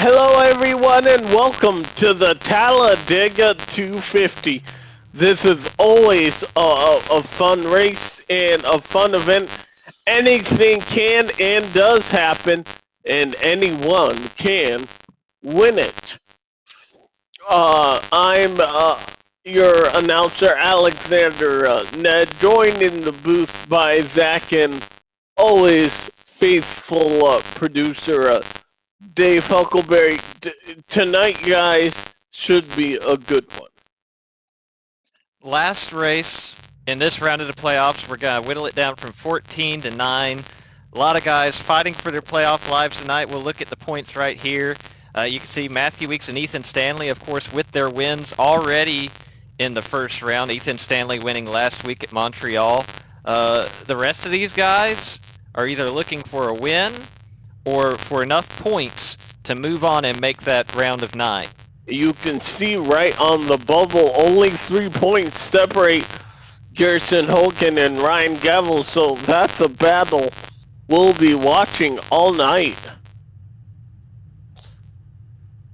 Hello, everyone, and welcome to the Talladega 250. This is always a fun race and a fun event. Anything can and does happen, and anyone can win it. I'm your announcer, Alexander Nedd, joined in the booth by Zach and always faithful producer Dave Huckleberry. Tonight, guys, should be a good one. Last race in this round of the playoffs, we're going to whittle it down from 14 to 9. A lot of guys fighting for their playoff lives tonight. We'll look at the points right here. You can see Matthew Weeks and Ethan Stanley, of course, with their wins already in the first round. Ethan Stanley winning last week at Montreal. The rest of these guys are either looking for a win or for enough points to move on and make that round of 9. You can see right on the bubble, only 3 points separate Garrison Hogan and Ryan Gavel, so that's a battle we'll be watching all night.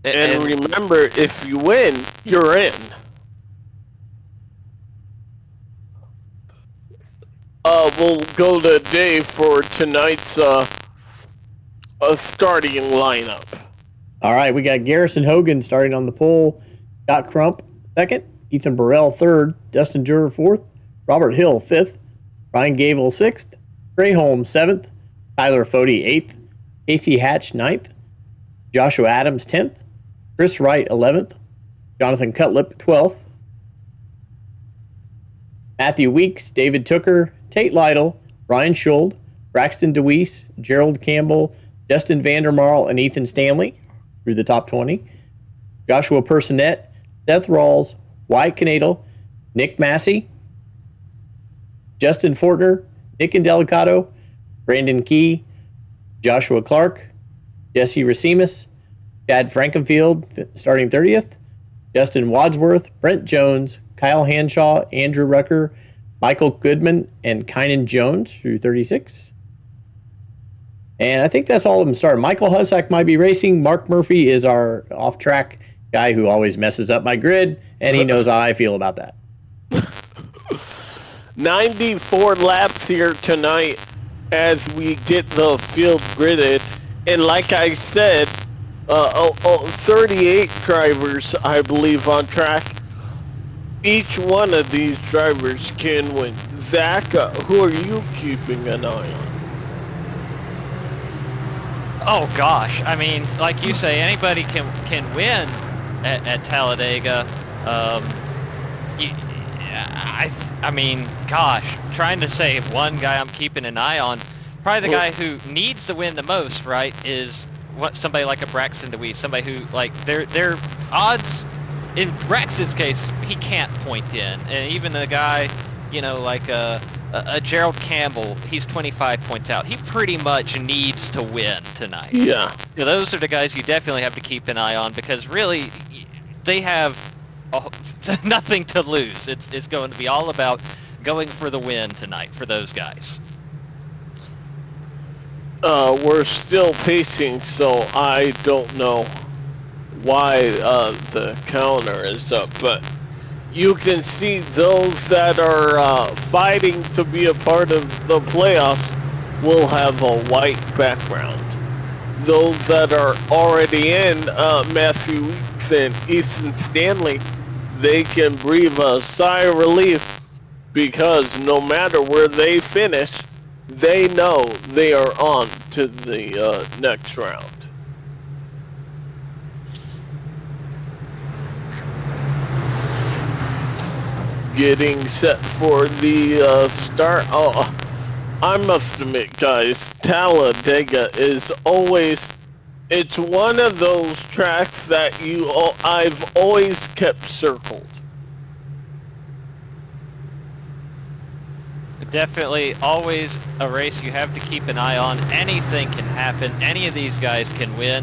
And remember, if you win, you're in. We'll go to Dave for tonight's starting lineup. All right, we got Garrison Hogan starting on the pole, Scott Crump second, Ethan Burrell third, Dustin Durer fourth, Robert Hill fifth, Ryan Gable sixth, Trey Holmes seventh, Tyler Fody eighth, Casey Hatch ninth, Joshua Adams 10th, Chris Wright 11th, Jonathan Cutlip 12th, Matthew Weeks, David Tooker, Tate Lytle, Ryan Schuld, Braxton DeWeese, Gerald Campbell, Justin Vandermarl, and Ethan Stanley through the top 20. Joshua Personette, Seth Rawls, Wyatt Canadle, Nick Massey, Justin Fortner, Nick Indelicato, Brandon Key, Joshua Clark, Jesse Racimus, Chad Frankenfield starting 30th, Justin Wadsworth, Brent Jones, Kyle Hanshaw, Andrew Rucker, Michael Goodman, and Kynan Jones through 36. And I think that's all of them starting. Michael Husak might be racing. Mark Murphy is our off-track guy who always messes up my grid, and he knows how I feel about that. 94 laps here tonight as we get the field gridded. And like I said, 38 drivers, I believe, on track. Each one of these drivers can win. Zach, who are you keeping an eye on? Oh gosh, I mean, like you say, anybody can win at Talladega. I mean, gosh, trying to say one guy I'm keeping an eye on, probably the guy who needs to win the most, right, is somebody like a Braxton DeWeese, somebody who, like, their odds, in Braxton's case, he can't point in, and even a guy, you know, like a Gerald Campbell, he's 25 points out. He pretty much needs to win tonight. Yeah. You know, those are the guys you definitely have to keep an eye on because really, they have nothing to lose. It's going to be all about going for the win tonight for those guys. We're still pacing, so I don't know why the counter is up, but you can see those that are fighting to be a part of the playoffs will have a white background. Those that are already in, Matthew Weeks and Ethan Stanley, they can breathe a sigh of relief because no matter where they finish, they know they are on to the next round. Getting set for the start. Oh, I must admit, guys, Talladega is always, it's one of those tracks that I've always kept circled. Definitely always a race you have to keep an eye on. Anything can happen. Any of these guys can win.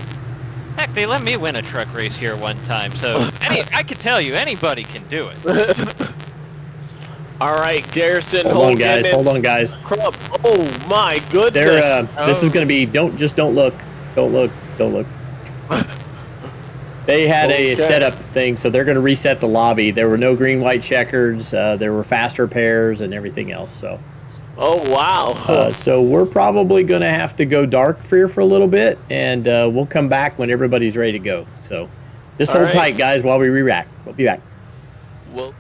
Heck, they let me win a truck race here one time, so I can tell you, anybody can do it. All right, Garrison. Hold on, guys. Crump. Oh my goodness. This is going to be don't look. They had a Okay. setup thing, so they're going to reset the lobby. There were no green, white checkers. There were faster pairs and everything else. So, Oh wow. so we're probably going to have to go dark for a little bit, and we'll come back when everybody's ready to go. So, just All hold right. tight, guys, while we re-rack. We'll be back. Well.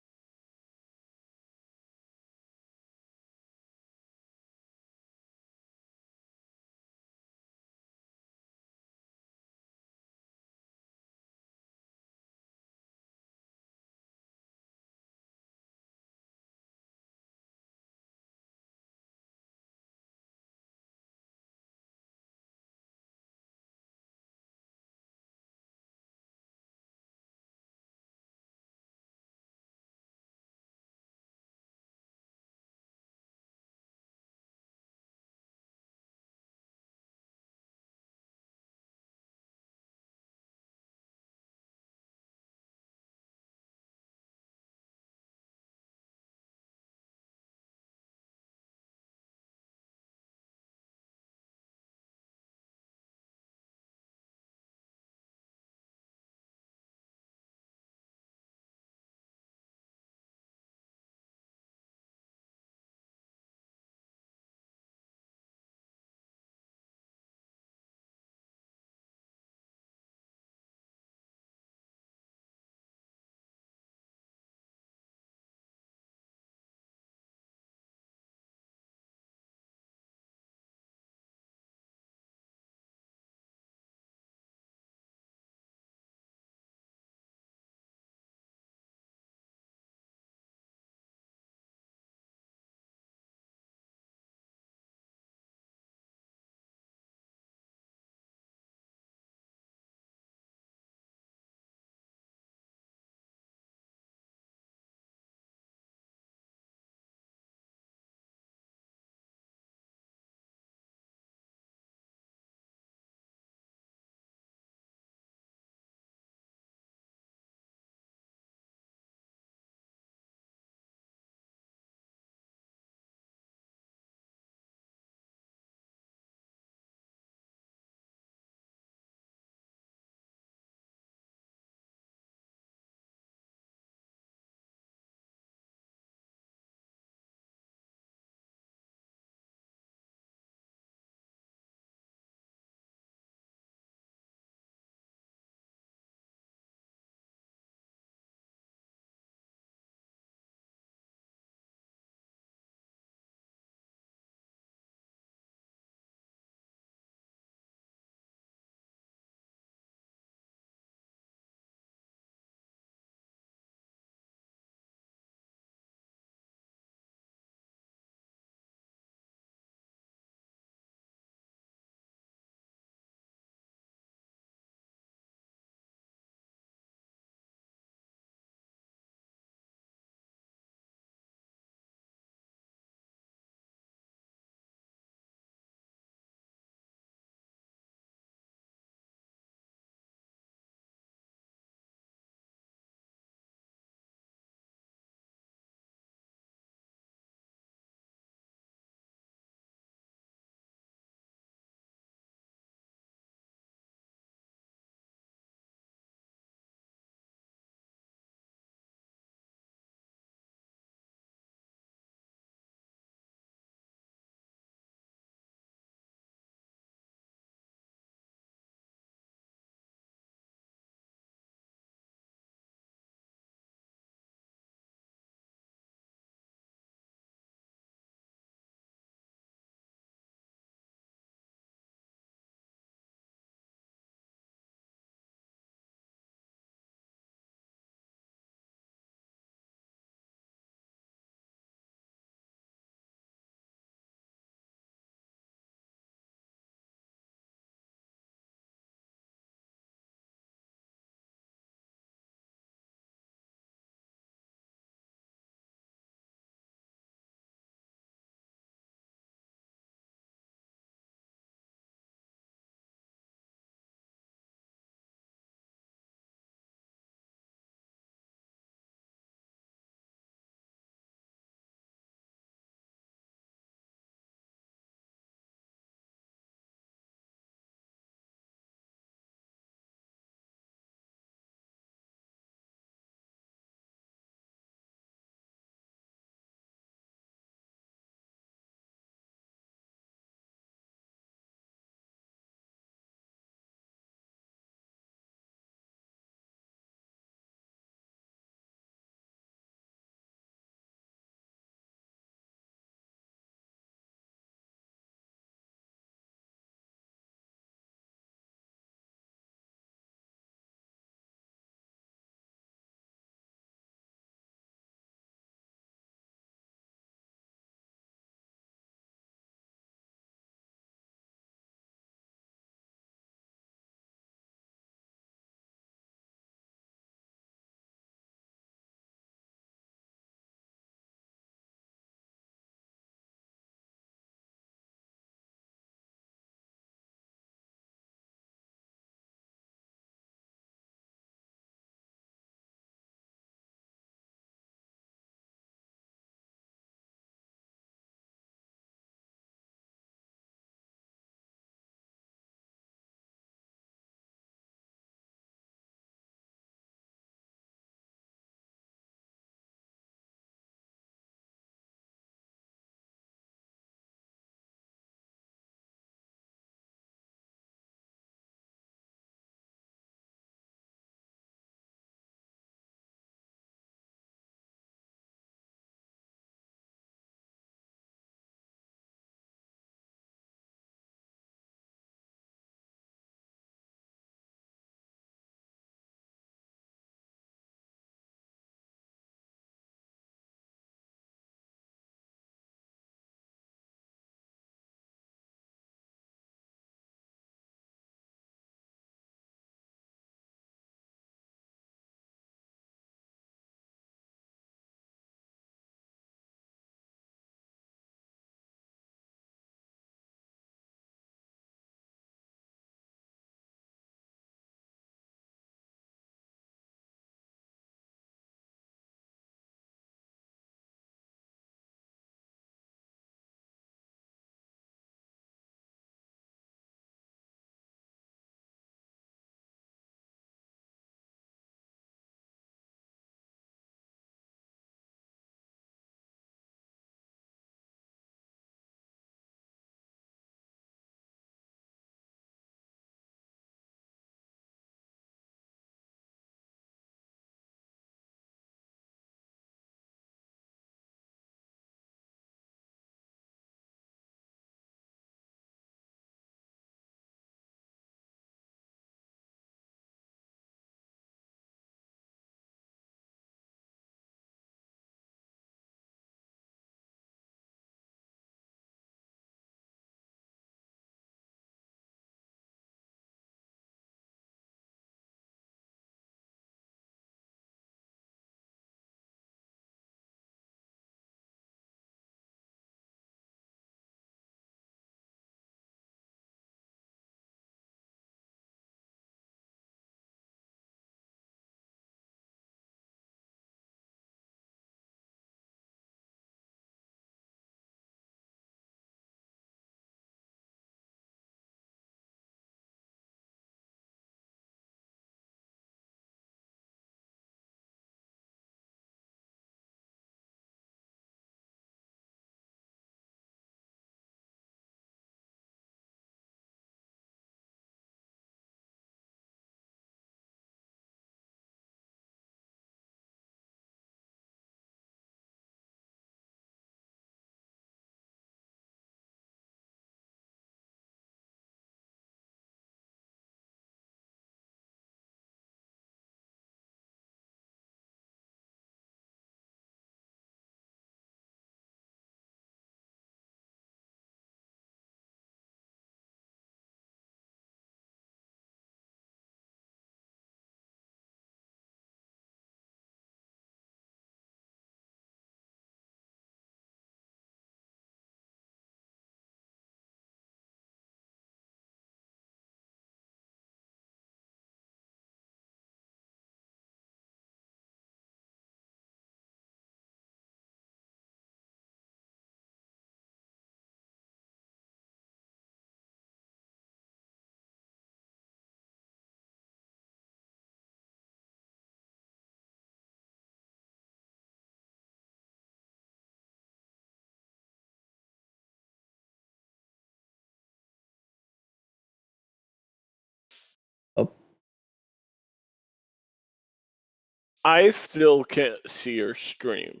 I still can't see your stream.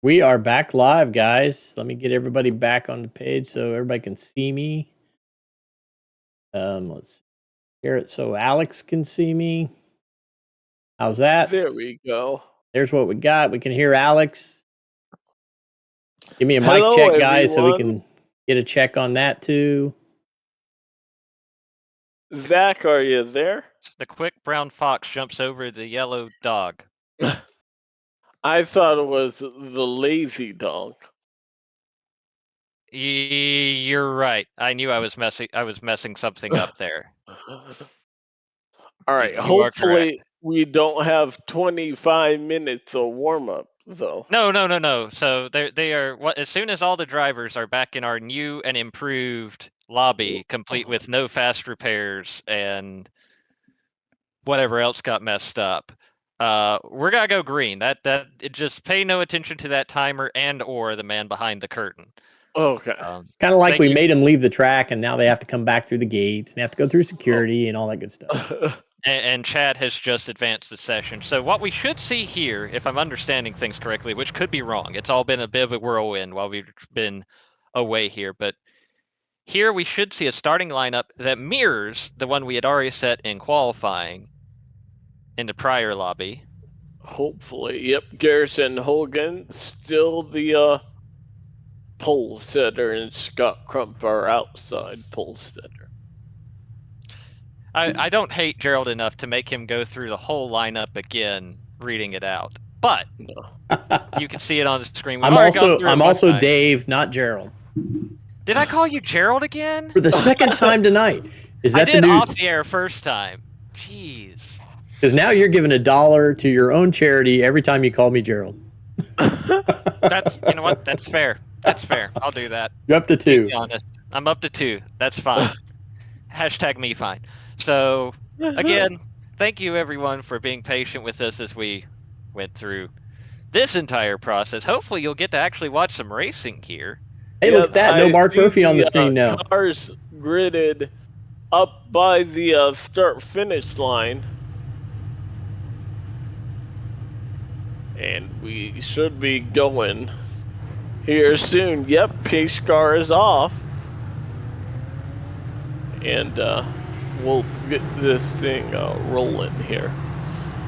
We are back live, guys. Let me get everybody back on the page so everybody can see me. Let's hear it so Alex can see me. How's that? There we go. There's what we got. We can hear Alex. Give me a mic Hello, check, guys, so we everyone. can get a check on that too. Zach, are you there? The quick brown fox jumps over the yellow dog. I thought it was the lazy dog. You're right. I knew I was messing something up there. All right. You are Hopefully, correct. we don't have 25 minutes of warm up, though. No. So they are. As soon as all the drivers are back in our new and improved lobby, complete with no fast repairs and whatever else got messed up, we're gonna go green. Just pay no attention to that timer or the man behind the curtain. Okay. Kind of like we made them leave the track, and now they have to come back through the gates and they have to go through security and all that good stuff. And Chad has just advanced the session. So what we should see here, if I'm understanding things correctly, which could be wrong, it's all been a bit of a whirlwind while we've been away here, but here we should see a starting lineup that mirrors the one we had already set in qualifying in the prior lobby. Hopefully. Yep. Garrison Hogan still the pole setter, and Scott Crump our outside pole setter. I don't hate Gerald enough to make him go through the whole lineup again, reading it out. But you can see it on the screen. I'm also Dave, not Gerald. Did I call you Gerald again? For the second time tonight. Is that I did the new... off the air first time. Jeez. Because now you're giving $1 to your own charity every time you call me Gerald. You know what? That's fair. That's fair. I'll do that. You're up to 2. To be honest, I'm up to 2. That's fine. Hashtag me fine. So, again, thank you everyone for being patient with us as we went through this entire process. Hopefully you'll get to actually watch some racing here. Hey, look at that. No Mark Murphy on the screen now. Cars gridded up by the start-finish line. And we should be going here soon. Yep, pace car is off. And we'll get this thing rolling here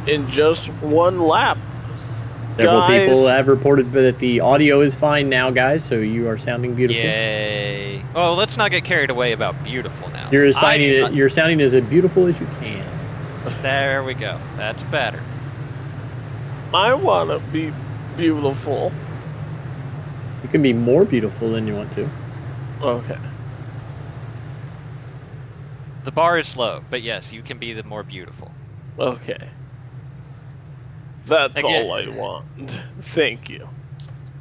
in just one lap. Several people have reported that the audio is fine now, guys, so you are sounding beautiful. Yay. Oh, let's not get carried away about beautiful now. You're sounding as beautiful as you can. There we go. That's better. I want to be beautiful. You can be more beautiful than you want to. Okay. The bar is low, but yes, you can be the more beautiful. Okay. That's all I want. Thank you.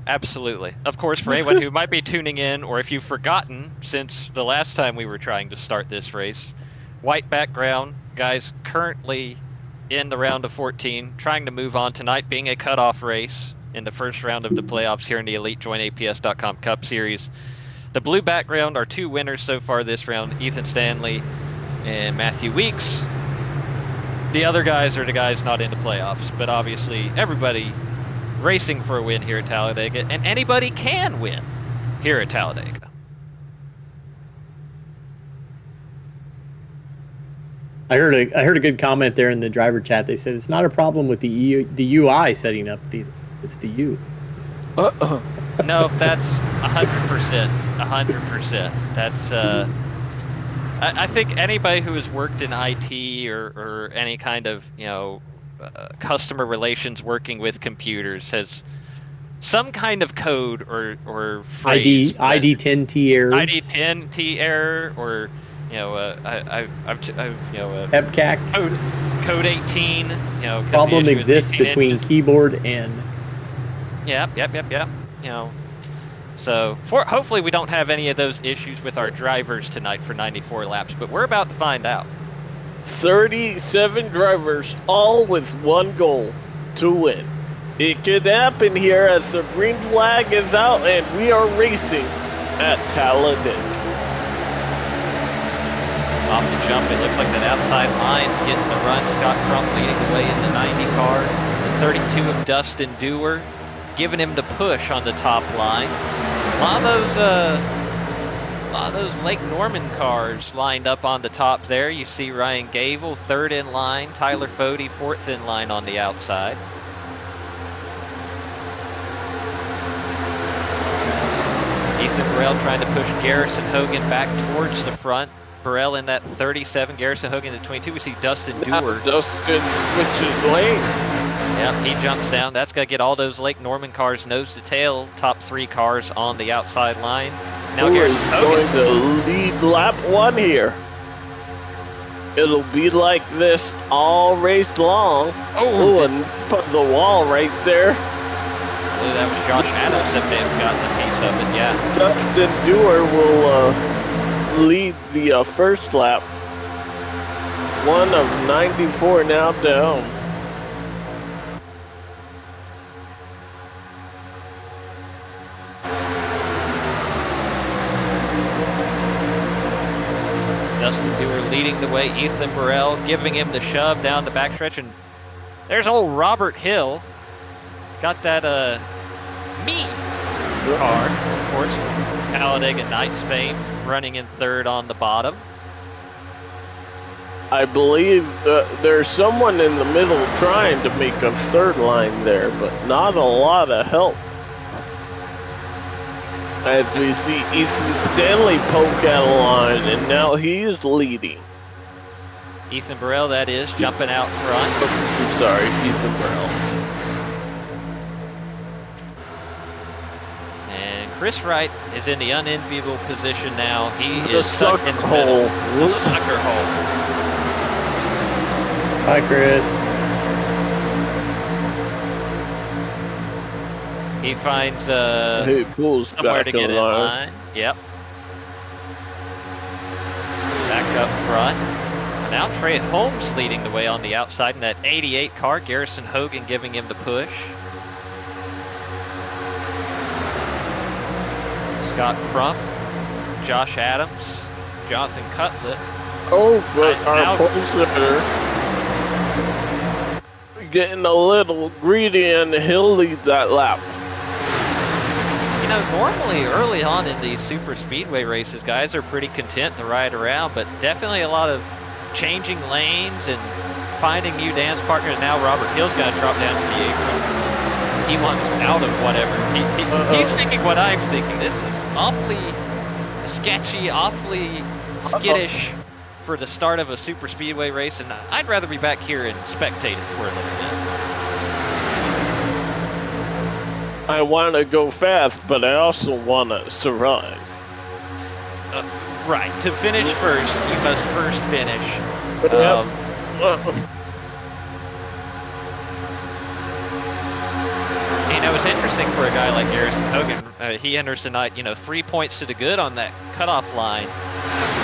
Absolutely. Of course, for anyone who might be tuning in, or if you've forgotten since the last time we were trying to start this race, white background, guys currently in the round of 14, trying to move on tonight, being a cutoff race in the first round of the playoffs here in the Elite Join APS.com Cup Series. The blue background are 2 winners so far this round, Ethan Stanley and Matthew Weeks. The other guys are the guys not in the playoffs, but obviously everybody racing for a win here at Talladega, and anybody can win here at Talladega. I heard a good comment there in the driver chat. They said it's not a problem with the UI setting up. It's the U. No, that's 100%. 100%. That's I think anybody who has worked in IT or any kind of customer relations working with computers has some kind of code or phrase. ID10T error. ID10T error or EPCAC. Code 18. Problem exists between keyboard and. Yep. So hopefully we don't have any of those issues with our drivers tonight for 94 laps, but we're about to find out. 37 drivers, all with one goal, to win. It could happen here as the green flag is out and we are racing at Talladega. Off the jump, it looks like that outside line's getting the run. Scott Crump leading the way in the 90 car. The 32 of Dustin Dewar giving him the push on the top line. A lot of those Lake Norman cars lined up on the top there. You see Ryan Gable third in line, Tyler Fode fourth in line on the outside. Ethan Burrell trying to push Garrison Hogan back towards the front. Burrell in that 37, Garrison Hogan in the 22. We see Dustin Dewar. Dustin switches lane. Yep, he jumps down. That's going to get all those Lake Norman cars nose to tail. Top 3 cars on the outside line. Now Garrison Hogan going to lead lap 1 here. It'll be like this all race long. Oh, and put the wall right there. That was Josh Adams that may have gotten a piece of it, yeah. Dustin Dewar will lead the first lap. 1 of 94 now down. Dustin Dewar leading the way. Ethan Burrell giving him the shove down the backstretch. And there's old Robert Hill. Got that mean car, of course, Talladega Nights fame, running in third on the bottom. I believe there's someone in the middle trying to make a third line there, but not a lot of help. As we see Ethan Stanley poke out a line, and now he's leading. Ethan Burrell, that is, jumping out front. I'm sorry, Ethan Burrell. And Chris Wright is in the unenviable position now. He The is stuck in the middle. The sucker hole. Hi, Chris. He finds He pulls somewhere back to get in line. Yep. Back up front. And now Trey Holmes leading the way on the outside in that 88 car. Garrison Hogan giving him the push. Scott Crump, Josh Adams, Jonathan Cutlip. Oh, but Now- our pole sitter getting a little greedy, and he'll lead that lap. You know, normally early on in these super speedway races, guys are pretty content to ride around, but definitely a lot of changing lanes and finding new dance partners. Now Robert Hill's got to drop down to the apron. He wants out of whatever. He's thinking what I'm thinking. This is awfully sketchy, awfully skittish for the start of a super speedway race, and I'd rather be back here and spectate it for a little bit. I want to go fast, but I also want to survive. Right, to finish first, you must first finish. Yep. You know, it's interesting for a guy like Garrison Hogan. He enters tonight, 3 points to the good on that cutoff line.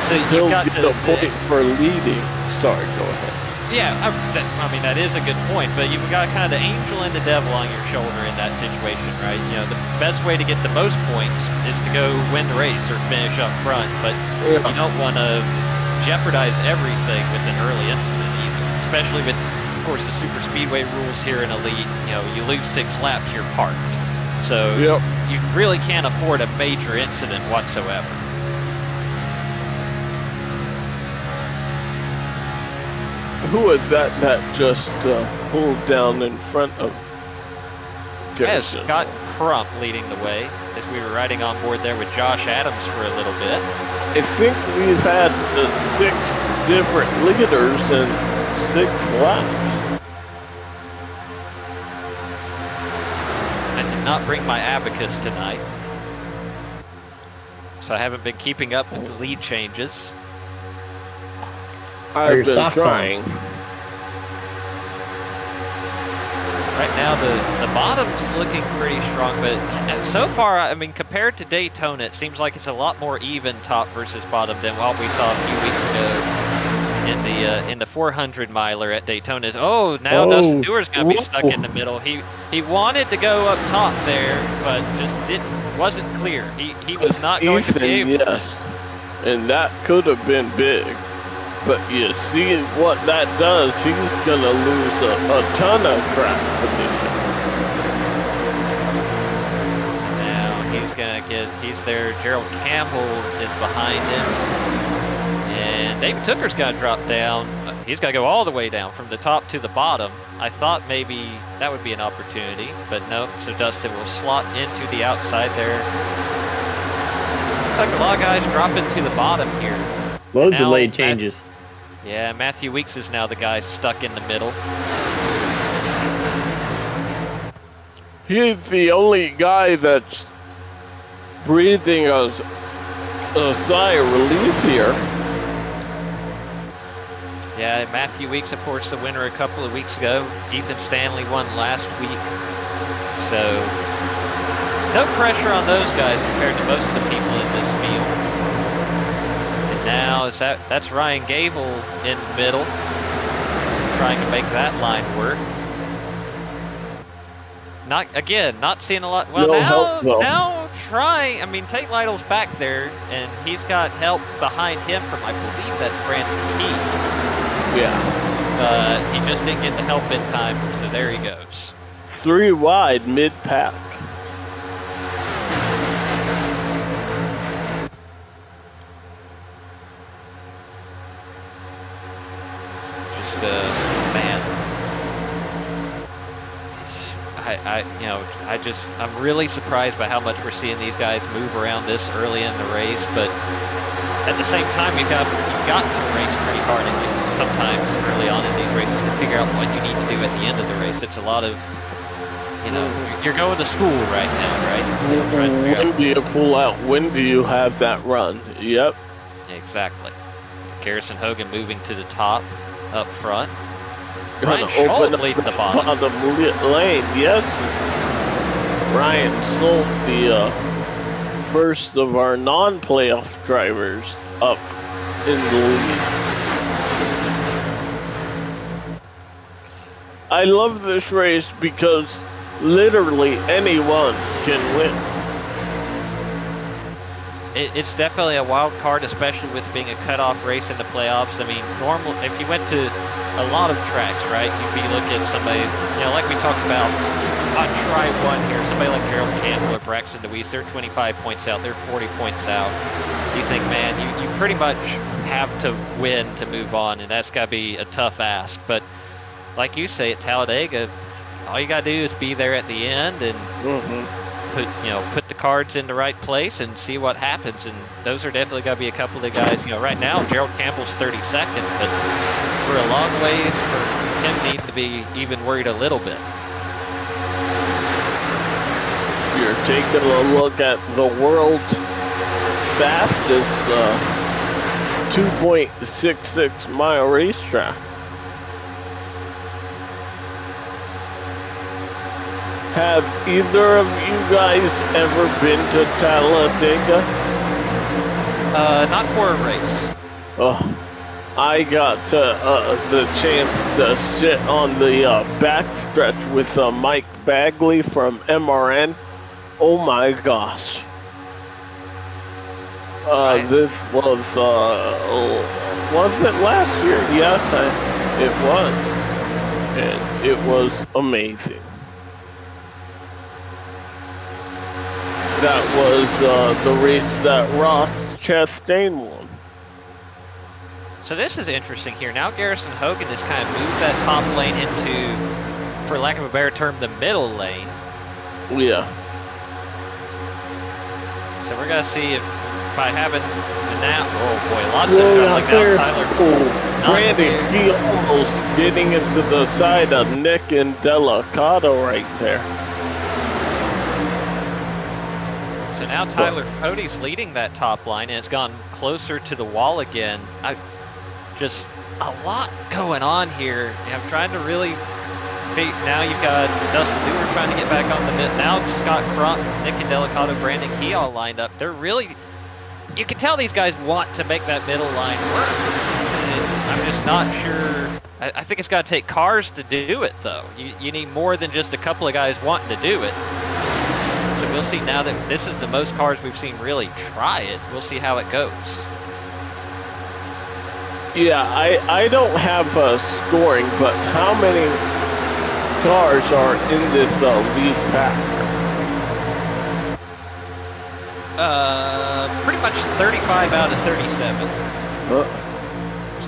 So He'll you've got get the point for leading. Sorry, go ahead. Yeah, I mean, that is a good point, but you've got kind of the angel and the devil on your shoulder in that situation, right? The best way to get the most points is to go win the race or finish up front, but you don't want to jeopardize everything with an early incident either, especially with, of course, the super speedway rules here in Elite. You lose 6 laps, you're parked. So you really can't afford a major incident whatsoever. Who was that just pulled down in front of Yes, Garrison? Scott Crump leading the way as we were riding on board there with Josh Adams for a little bit. I think we've had 6 different leaders in 6 laps. I did not bring my abacus tonight, so I haven't been keeping up with the lead changes. Are your I've been socks trying. Right now, the bottom's looking pretty strong, but so far, I mean, compared to Daytona, it seems like it's a lot more even top versus bottom than what we saw a few weeks ago in the 400 miler at Daytona. Oh, now Dustin Dewar's gonna be stuck in the middle. He wanted to go up top there, but just wasn't clear. He was not going to be able. Yes, and that could have been big. But you see what that does, he's going to lose a ton of track position. Now he's there. Gerald Campbell is behind him. And David Tooker's got to drop down. He's got to go all the way down from the top to the bottom. I thought maybe that would be an opportunity, but no. So Dustin will slot into the outside there. Looks like a lot of guys dropping to the bottom here. Load delayed changes. Yeah, Matthew Weeks is now the guy stuck in the middle. He's the only guy that's breathing a sigh of relief here. Yeah, Matthew Weeks, of course, the winner a couple of weeks ago. Ethan Stanley won last week. So, no pressure on those guys compared to most of the people in this field. And now that's Ryan Gable in the middle, trying to make that line work. Not seeing a lot. Well, now trying. I mean, Tate Lytle's back there, and he's got help behind him from, I believe that's Brandon Key. Yeah. He just didn't get the help in time, so there he goes. 3 wide mid-pack. Just man. I'm really surprised by how much we're seeing these guys move around this early in the race, but at the same time, you've got to race pretty hard sometimes early on in these races to figure out what you need to do at the end of the race. It's a lot of, you're going to school right now, right? When do you pull out? When do you have that run? Yep. Exactly. Garrison Hogan moving to the top, up front. Ryan Ryan Scholl leading the bottom. Lane, yes. Ryan sold the first of our non-playoff drivers up in the lead. I love this race because literally anyone can win. It's definitely a wild card, especially with being a cutoff race in the playoffs. I mean, if you went to a lot of tracks, right, you'd be looking at somebody, like we talked about on try one here, somebody like Gerald Campbell or Braxton DeWeese, they're 25 points out, they're 40 points out. You think, man, you pretty much have to win to move on, and that's got to be a tough ask. But like you say, at Talladega, all you got to do is be there at the end and put the cards in the right place and see what happens. And those are definitely got to be a couple of the guys. Right now, Gerald Campbell's 32nd, but for a long ways for him need to be even worried a little bit. You're taking a look at the world's fastest 2.66 mile racetrack. Have either of you guys ever been to Talladega? Not for a race. Oh, I got the chance to sit on the backstretch with Mike Bagley from MRN. Oh my gosh. This was it last year? Yes, it was. And it was amazing. That was the race that Ross Chastain won. So this is interesting here. Now Garrison Hogan has kind of moved that top lane into, for lack of a better term, the middle lane. Yeah. So we're going to see if by having now, oh boy, lots of like now Tyler. Brandon, he almost getting into the side of Nick and Delacato right there. So now Tyler Cody's leading that top line, and it's gone closer to the wall again. Just a lot going on here. I'm trying to really. Now you've got Dustin Dewar trying to get back on the mid. Now Scott Crump, Nick and Delacato, Brandon Key all lined up. They're really. You can tell these guys want to make that middle line work. And I'm just not sure. I think it's got to take cars to do it, though. You need more than just a couple of guys wanting to do it. So we'll see now that this is the most cars we've seen really try it. We'll see how it goes. Yeah, I don't have scoring, but how many cars are in this lead pack? Pretty much 35 out of 37.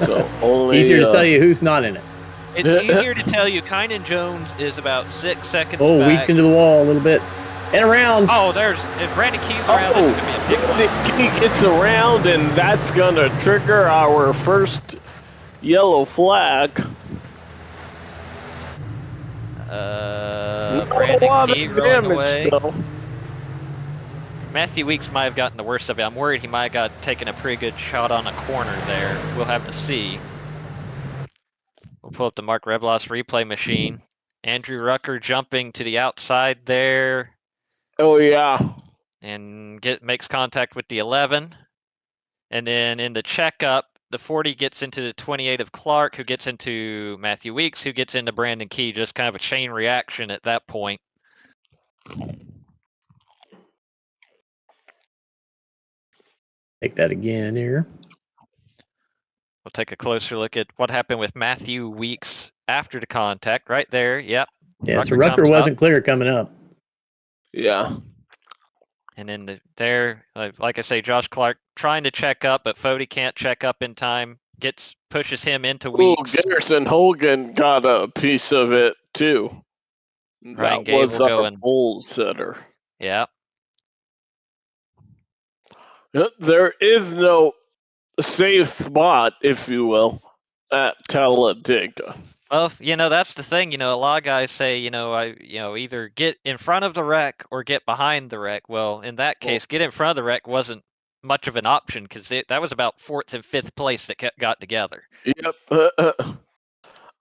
So only Easier to tell you who's not in it. It's easier to tell you Kynan Jones is about 6 seconds Oh, back. weeks into the wall a little bit. And around. Oh, if Brandon Key's around, this is going to be a big one. He gets around, and that's going to trigger our first yellow flag. Brandon Key rolling away. Though. Matthew Weeks might have gotten the worst of it. I'm worried he might have taken a pretty good shot on a corner there. We'll have to see. We'll pull up the Mark Reblos replay machine. Andrew Rucker jumping to the outside there. Oh, yeah. And makes contact with the 11. And then in the checkup, the 40 gets into the 28 of Clark, who gets into Matthew Weeks, who gets into Brandon Key. Just kind of a chain reaction at that point. Take that again here. We'll take a closer look at what happened with Matthew Weeks after the contact. Right there, yep. Yeah, so Rucker wasn't clear coming up. Yeah. And then there, like I say, Josh Clark trying to check up, but Fody can't check up in time. Pushes him into Weeks. Garrison Hogan got a piece of it too. Ryan Gable going pole setter. Yeah. There is no safe spot, if you will, at Talladega. Well, that's the thing. A lot of guys say, either get in front of the wreck or get behind the wreck. Well, in that case, get in front of the wreck wasn't much of an option because that was about 4th and 5th place that got together. Yep.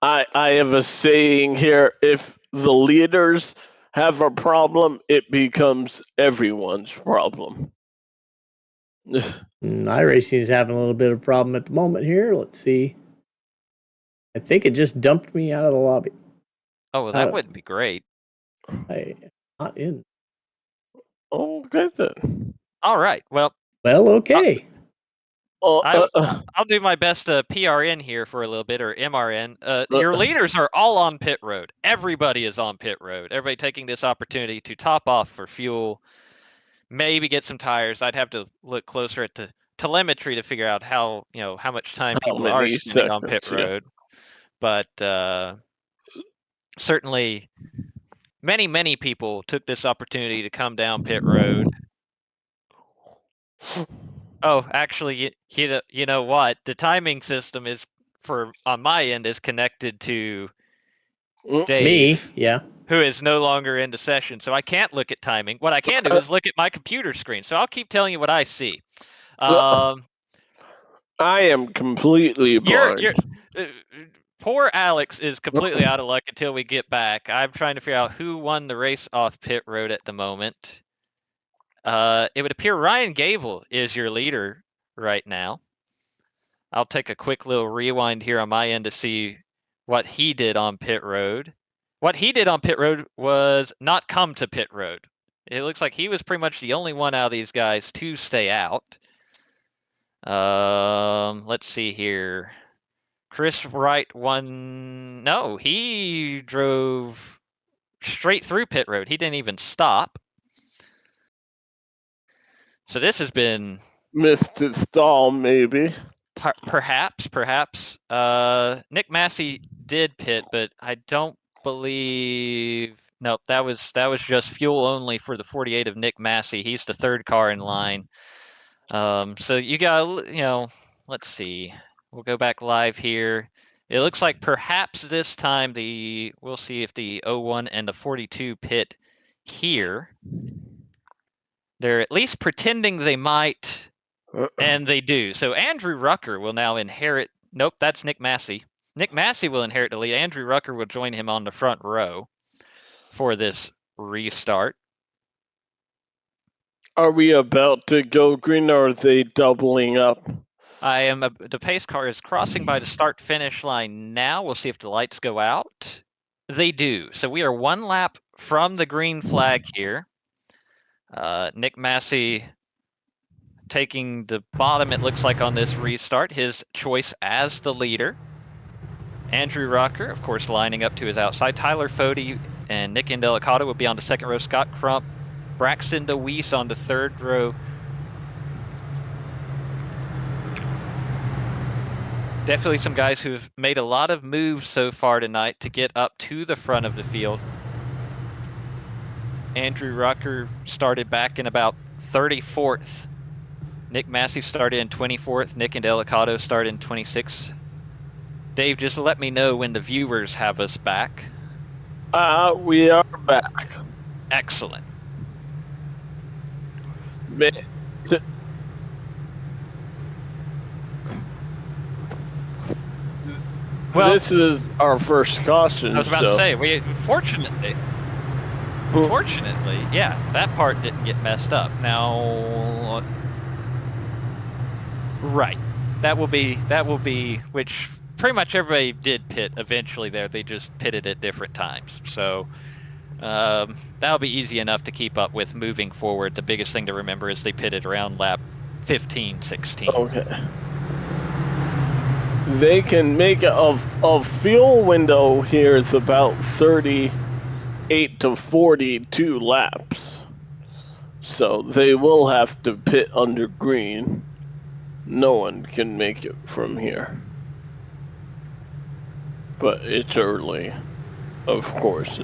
I have a saying here: if the leaders have a problem, it becomes everyone's problem. iRacing is having a little bit of a problem at the moment here. Let's see. I think it just dumped me out of the lobby. Oh, well, that wouldn't be great. I'm not in. Okay, then. All right. Well, okay. I'll do my best to PRN here for a little bit, or MRN. Your leaders are all on pit road. Everybody is on pit road. Everybody taking this opportunity to top off for fuel, maybe get some tires. I'd have to look closer at the telemetry to figure out how much time people are spending on pit road. But certainly many people took this opportunity to come down pit road. Oh, actually, you know what? The timing system is on my end is connected to Dave. Me, yeah. Who is no longer in the session, so I can't look at timing. What I can do is look at my computer screen. So I'll keep telling you what I see. I am completely blind. Poor Alex is completely out of luck until we get back. I'm trying to figure out who won the race off pit road at the moment. It would appear Ryan Gable is your leader right now. I'll take a quick little rewind here on my end to see what he did on pit road. What he did on pit road was not come to pit road. It looks like he was pretty much the only one out of these guys to stay out. Let's see here. Chris Wright won. No, he drove straight through pit road. He didn't even stop. So this has been missed his stall, maybe. Perhaps. Nick Massey did pit, but I don't believe. Nope, that was just fuel only for the 48 of Nick Massey. He's the 3rd car in line. So you got, let's see. We'll go back live here. It looks like perhaps this time we'll see if the 01 and the 42 pit here. They're at least pretending they might, and they do. So Andrew Rucker will now inherit. Nope, that's Nick Massey. Nick Massey will inherit the lead. Andrew Rucker will join him on the front row for this restart. Are we about to go green, or are they doubling up? The pace car is crossing by the start-finish line now. We'll see if the lights go out. They do. So we are 1 lap from the green flag here. Nick Massey taking the bottom, it looks like, on this restart. His choice as the leader. Andrew Rocker, of course, lining up to his outside. Tyler Fode and Nick Indelicato will be on the second row. Scott Crump, Braxton DeWeese on the third row. Definitely some guys who've made a lot of moves so far tonight to get up to the front of the field. Andrew Rocker started back in about 34th. Nick Massey started in 24th. Nick Indelicato started in 26th. Dave, just let me know when the viewers have us back. We are back. Excellent. Well, this is our first caution. I was about to say, fortunately, yeah, that part didn't get messed up. Now, right, that will be, which pretty much everybody did pit eventually there. They just pitted at different times. So that'll be easy enough to keep up with moving forward. The biggest thing to remember is they pitted around lap 15, 16. Okay. They can make a fuel window here is about 38 to 42 laps. So they will have to pit under green. No one can make it from here. But it's early, of course.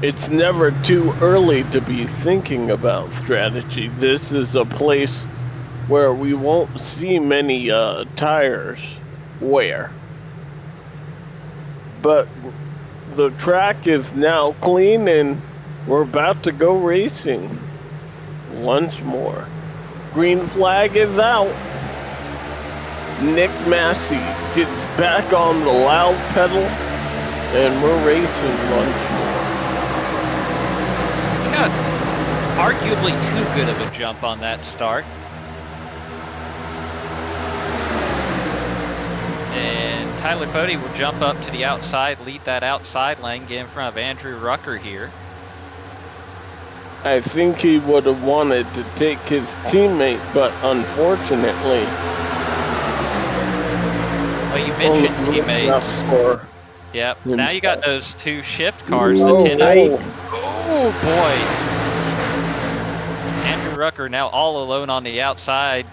It's never too early to be thinking about strategy. This is a place where we won't see many tires wear. But the track is now clean and we're about to go racing once more. Green flag is out. Nick Massey gets back on the loud pedal and we're racing once more. You got arguably too good of a jump on that start. And Tyler Fode will jump up to the outside, lead that outside lane, get in front of Andrew Rucker here. I think he would have wanted to take his teammate, but unfortunately... Well, you mentioned teammates. Yep, now you got those two shift cars, the 10 Oh boy. Andrew Rucker now all alone on the outside.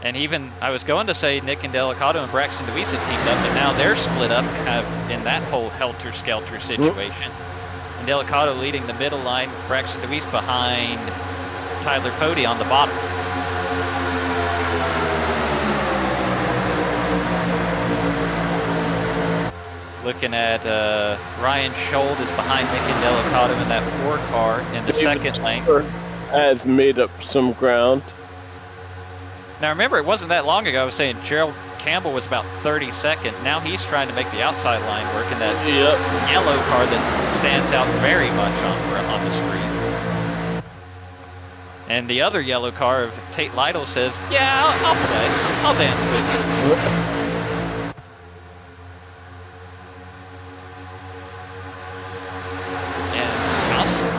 And even, I was going to say Nick Indelicato and Braxton DeWeese had teamed up, but now they're split up kind of in that whole helter-skelter situation. Indelicato leading the middle line, Braxton DeWeese behind Tyler Fode on the bottom. Looking at Ryan Schold is behind Nick Indelicato in that 4 car in the second lane. Has made up some ground. Now remember, it wasn't that long ago I was saying Gerald Campbell was about 32nd. Now he's trying to make the outside line work in that yellow car that stands out very much on the screen. And the other yellow car of Tate Lytle says, yeah, I'll play. I'll dance with you.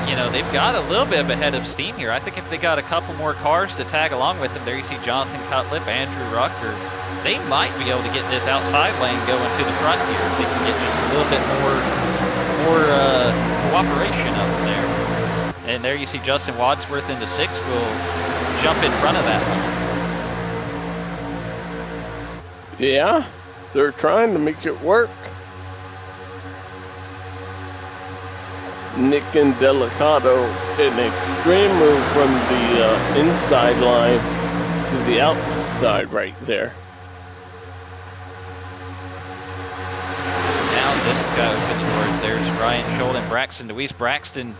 You know, they've got a little bit of a head of steam here. I think if they got a couple more cars to tag along with them, there you see Jonathan Cutlip, Andrew Rucker, they might be able to get this outside lane going to the front here. If they can get just a little bit more cooperation up there. And there you see Justin Wadsworth in the 6 will jump in front of that one. Yeah, they're trying to make it work. Nick Indelicato, an extreme move from the inside line to the outside right there. Now this guy opens the door. There's Ryan Schold and Braxton DeWeese. Braxton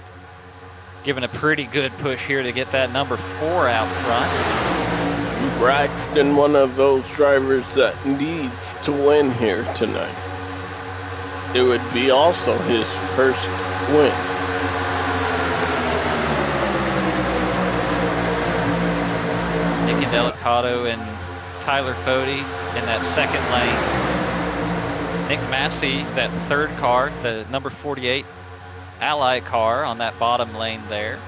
giving a pretty good push here to get that number 4 out front. Braxton, one of those drivers that needs to win here tonight. It would be also his first win. Nick Indelicato and Tyler Fode in that second lane. Nick Massey, that 3rd car, the number 48 Ally car on that bottom lane there.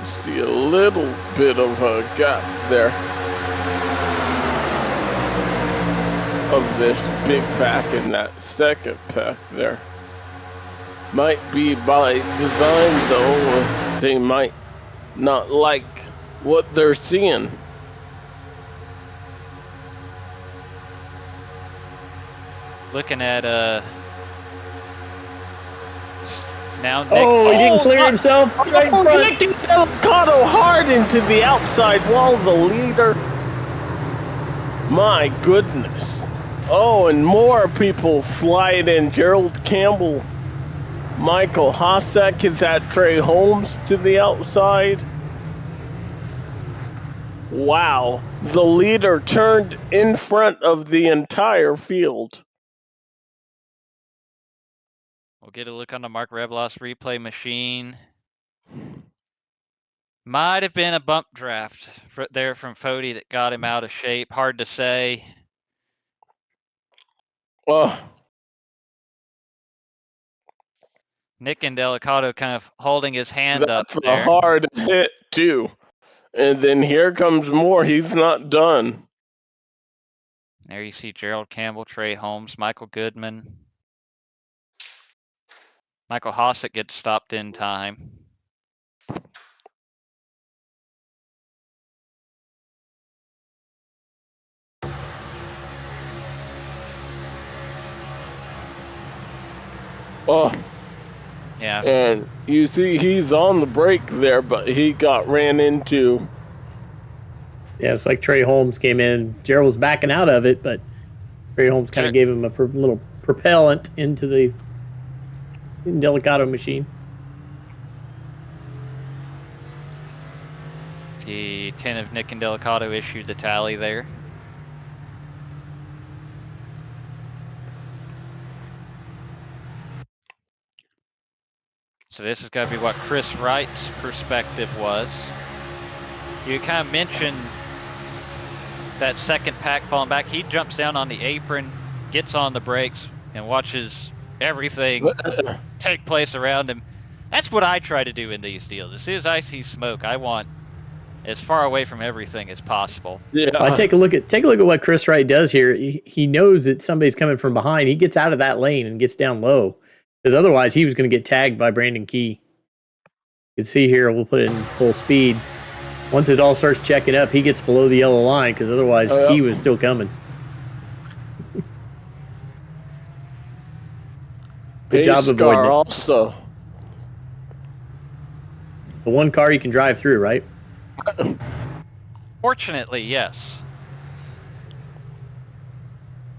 See a little bit of a gap there of this big pack and that second pack there. Might be by design though. They might not like what they're seeing. Looking at now Nick. Oh, he didn't clear himself right in front. Nick Delgado hard into the outside wall, the leader. My goodness. Oh, and more people slide in. Gerald Campbell, Michael Hossack is at Trey Holmes to the outside. Wow, the leader turned in front of the entire field. We'll get a look on the Mark Reblos replay machine. Might have been a bump draft there from Fody that got him out of shape. Hard to say. Oh. Nick and Delicato kind of holding his hand up there. That's a hard hit too. And then here comes more. He's not done. There you see Gerald Campbell, Trey Holmes, Michael Goodman. Michael Hossack gets stopped in time. Oh. Yeah. And you see he's on the brake there, but he got ran into. Yeah, it's like Trey Holmes came in. Gerald was backing out of it, but Trey Holmes kind of gave him a little propellant into the Delicato machine. The 10 of Nick and Delicato issued the tally there. So this is going to be what Chris Wright's perspective was. You kind of mentioned that second pack falling back. He jumps down on the apron, gets on the brakes, and watches everything take place around him. That's what I try to do in these deals. As soon as I see smoke, I want as far away from everything as possible. Yeah. I take a look at what Chris Wright does here. He knows that somebody's coming from behind. He gets out of that lane and gets down low, because otherwise he was going to get tagged by Brandon Key. You can see here, we'll put it in full speed. Once it all starts checking up, he gets below the yellow line, because otherwise Key was still coming. Good job avoiding it. Also. The one car you can drive through, right? Fortunately, yes.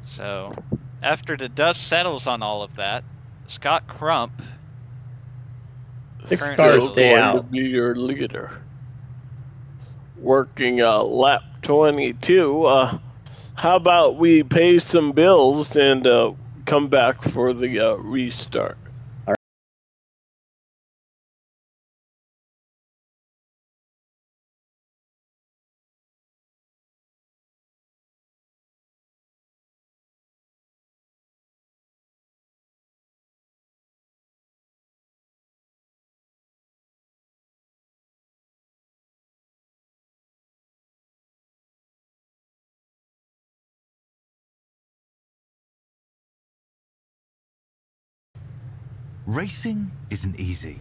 So, after the dust settles on all of that, Scott Crump. 6 cars stay out. To be your leader. Working lap 22. How about we pay some bills and come back for the restart? Racing isn't easy,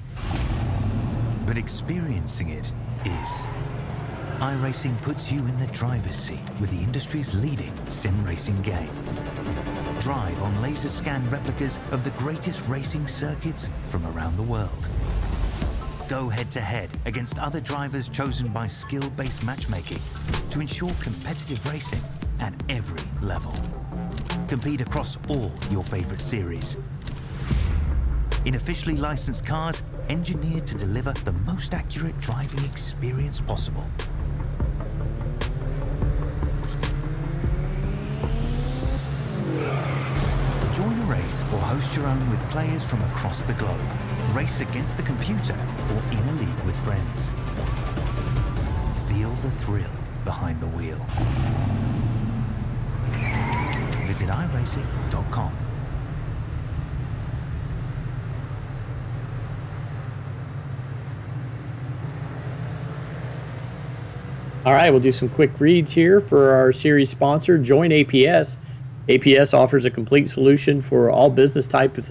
but experiencing it is. iRacing puts you in the driver's seat with the industry's leading sim racing game. Drive on laser scan replicas of the greatest racing circuits from around the world. Go head to head against other drivers chosen by skill-based matchmaking to ensure competitive racing at every level. Compete across all your favorite series in officially licensed cars engineered to deliver the most accurate driving experience possible. Join a race or host your own with players from across the globe. Race against the computer or in a league with friends. Feel the thrill behind the wheel. Visit iRacing.com. All right, we'll do some quick reads here for our series sponsor, Join APS. APS offers a complete solution for all business types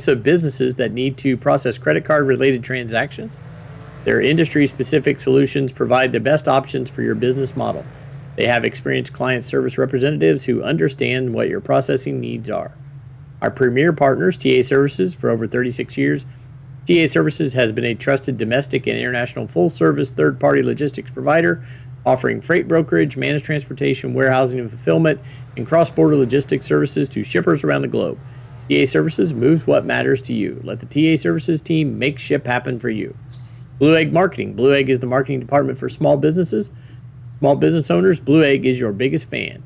of businesses that need to process credit card related transactions. Their industry specific solutions provide the best options for your business model. They have experienced client service representatives who understand what your processing needs are. Our premier partners, TA Services, for over 36 years. TA Services has been a trusted domestic and international full-service third-party logistics provider, offering freight brokerage, managed transportation, warehousing and fulfillment, and cross-border logistics services to shippers around the globe. TA Services moves what matters to you. Let the TA Services team make ship happen for you. Blue Egg Marketing. Blue Egg is the marketing department for small businesses. Small business owners, Blue Egg is your biggest fan.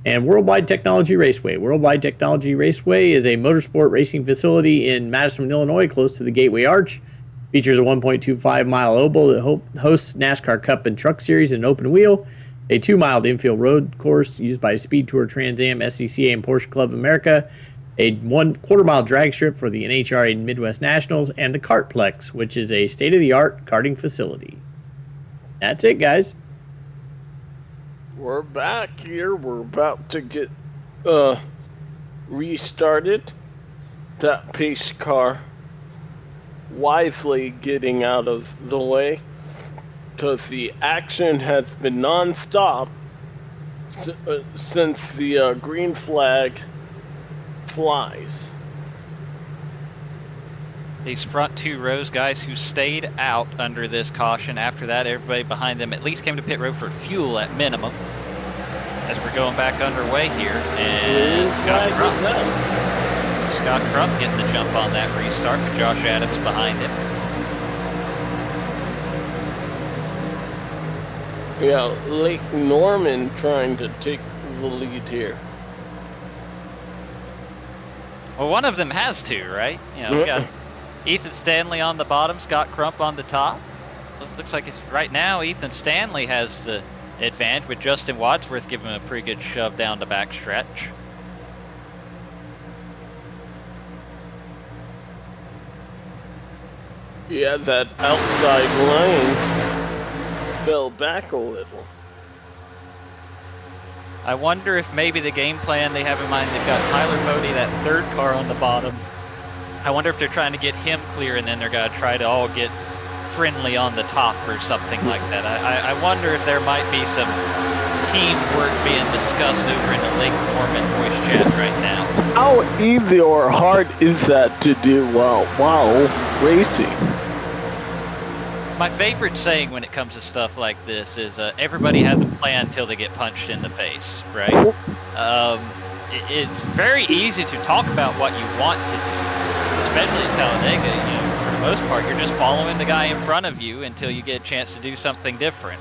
And Worldwide Technology Raceway. Worldwide Technology Raceway is a motorsport racing facility in Madison, Illinois, close to the Gateway Arch. Features a 1.25-mile oval that hosts NASCAR Cup and Truck Series and open wheel, a 2-mile infield road course used by Speed Tour, Trans Am, SCCA, and Porsche Club of America, a 1/4-mile drag strip for the NHRA Midwest Nationals, and the Kartplex, which is a state-of-the-art karting facility. That's it, guys. We're back here. We're about to get restarted. That pace car wisely getting out of the way because the action has been non-stop since the green flag flies. These front two rows, guys who stayed out under this caution. After that, everybody behind them at least came to pit road for fuel at minimum. As we're going back underway here, and Scott Crump getting the jump on that restart with Josh Adams behind him. Yeah, Lake Norman trying to take the lead here. Well, one of them has to, right? You know, we got Ethan Stanley on the bottom, Scott Crump on the top. Looks like it's right now Ethan Stanley has the advantage with Justin Wadsworth giving him a pretty good shove down the backstretch. Yeah, that outside lane fell back a little. I wonder if maybe the game plan they have in mind, they've got Tyler Bodie, that third car on the bottom. I wonder if they're trying to get him clear and then they're going to try to all get friendly on the top or something like that. I wonder if there might be some teamwork being discussed over in the Lake Norman voice chat right now. How easy or hard is that to do while racing? My favorite saying when it comes to stuff like this is everybody has a plan until they get punched in the face, right? It's very easy to talk about what you want to do, especially in Talladega. You know, for the most part, you're just following the guy in front of you until you get a chance to do something different.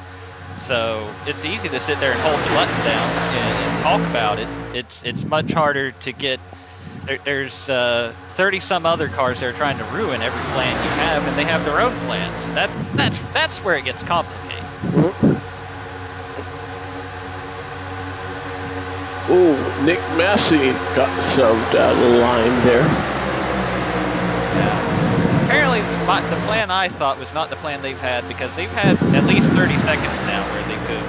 So it's easy to sit there and hold the button down and talk about it. It's much harder to get. There's 30 some other cars that are trying to ruin every plan you have, and they have their own plans. That's where it gets complicated. Oh, Nick Massey got subbed out of line there. Yeah. Apparently, the plan I thought was not the plan they've had, because they've had at least 30 seconds now where they could.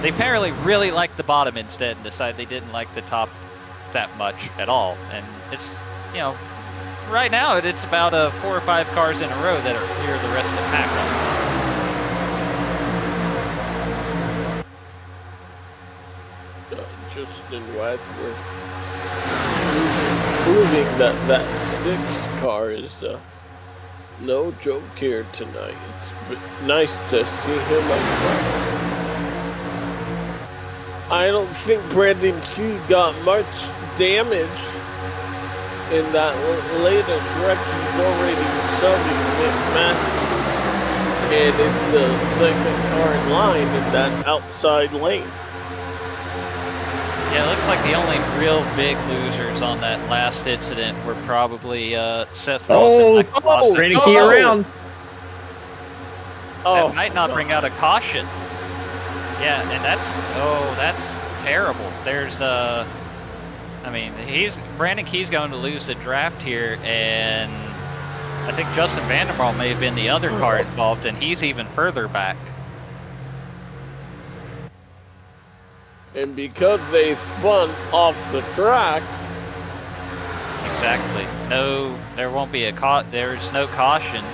They apparently really liked the bottom instead and decided they didn't like the top that much at all. And it's, you know, right now it's about 4 or 5 cars in a row that are clear of the rest of the pack on the bottom. Justin Wadsworth proving that 6th car is no joke here tonight. It's nice to see him up front. I don't think Brandon Key got much damage in that latest wreck. He's already subbing Nick Massey, and it's the 2nd car in line in that outside lane. Yeah, it looks like the only real big losers on that last incident were probably Seth Ross and Michael Boston. Brandon Key around. That might not bring out a caution. Yeah, and that's terrible. There's I mean, Brandon Key's going to lose the draft here, and I think Justin Vanderbilt may have been the other car involved, and he's even further back. And because they spun off the track, Exactly. No, there won't be there's no caution.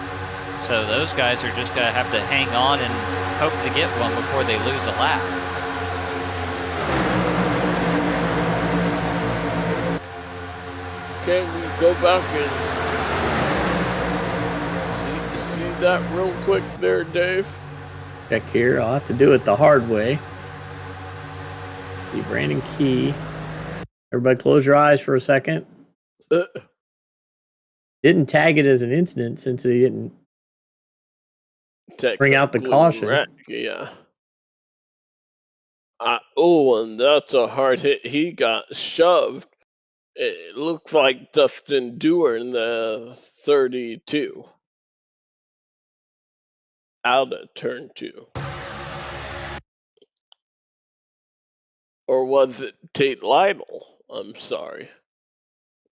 So those guys are just gonna have to hang on and hope to get one before they lose a lap. can we go back and see that real quick there, Dave? Check here. I'll have to do it the hard way. See Brandon Key. Everybody close your eyes for a second. Didn't tag it as an incident since he didn't bring out the caution. Wreck, yeah. Oh, and that's a hard hit. He got shoved. It looks like Dustin Dewar in the 32. Out of turn 2. Or was it Tate Lytle? I'm sorry.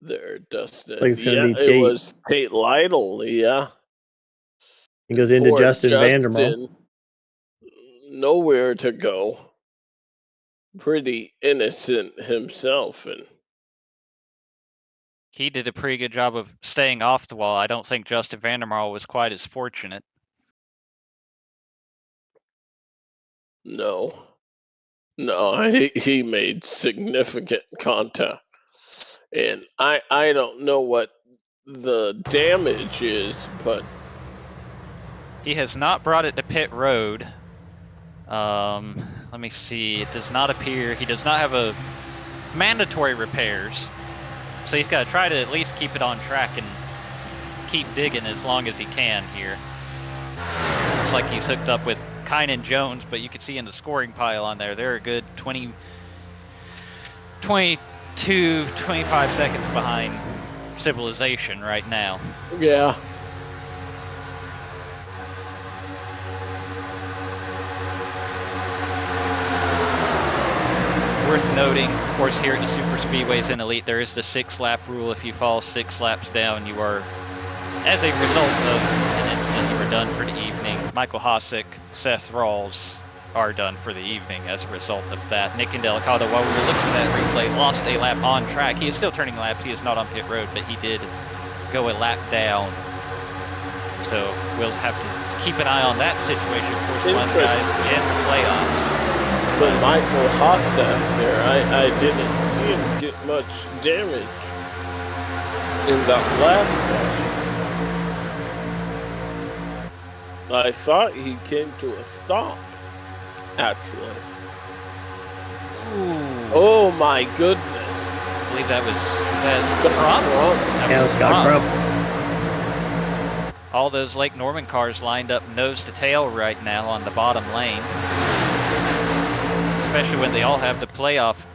There, Dustin. Like it's gonna yeah, be Tate. It was Tate Lytle, yeah. He goes into Poor Justin Vandermeer. Nowhere to go. Pretty innocent himself, and He did a pretty good job of staying off the wall. I don't think Justin Vandermeer was quite as fortunate. no, he made significant contact, and I don't know what the damage is, but He has not brought it to pit road. Let me see. It does not appear. He does not have a mandatory repairs. So he's got to try to at least keep it on track and keep digging as long as he can here. Looks like he's hooked up with Kynan Jones, but you can see in the scoring pile on there, they're a good 22, 25 seconds behind Civilization right now. yeah. Worth noting, of course, here at the Super Speedways in Elite, there is the 6-lap rule. If you fall 6 laps down, you are, as a result of an incident, you are done for the evening. Michael Hosick, Seth Rawls are done for the evening as a result of that. Nick Indelicado, while we were looking at that replay, lost a lap on track. He is still turning laps. He is not on pit road, but he did go a lap down. So we'll have to keep an eye on that situation. Of course, one of the guys in the playoffs. For Michael Hossack there, I didn't see him get much damage in that last caution. I thought he came to a stop, actually. Ooh. Oh my goodness. I believe that was Crump? Yeah, it's got Crump. All those Lake Norman cars lined up nose to tail right now on the bottom lane. Especially when they all have the playoff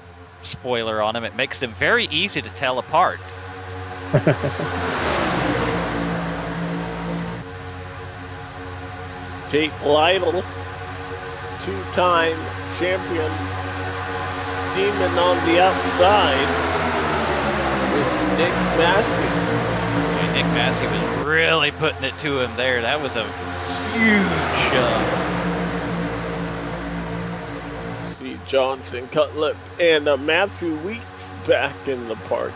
spoiler on them. It makes them very easy to tell apart. Tate Lytle, 2-time champion, steaming on the outside with Nick Massey. And Nick Massey was really putting it to him there. That was a huge shove. See Johnson, Cutlip, and Matthew Weeks back in the party.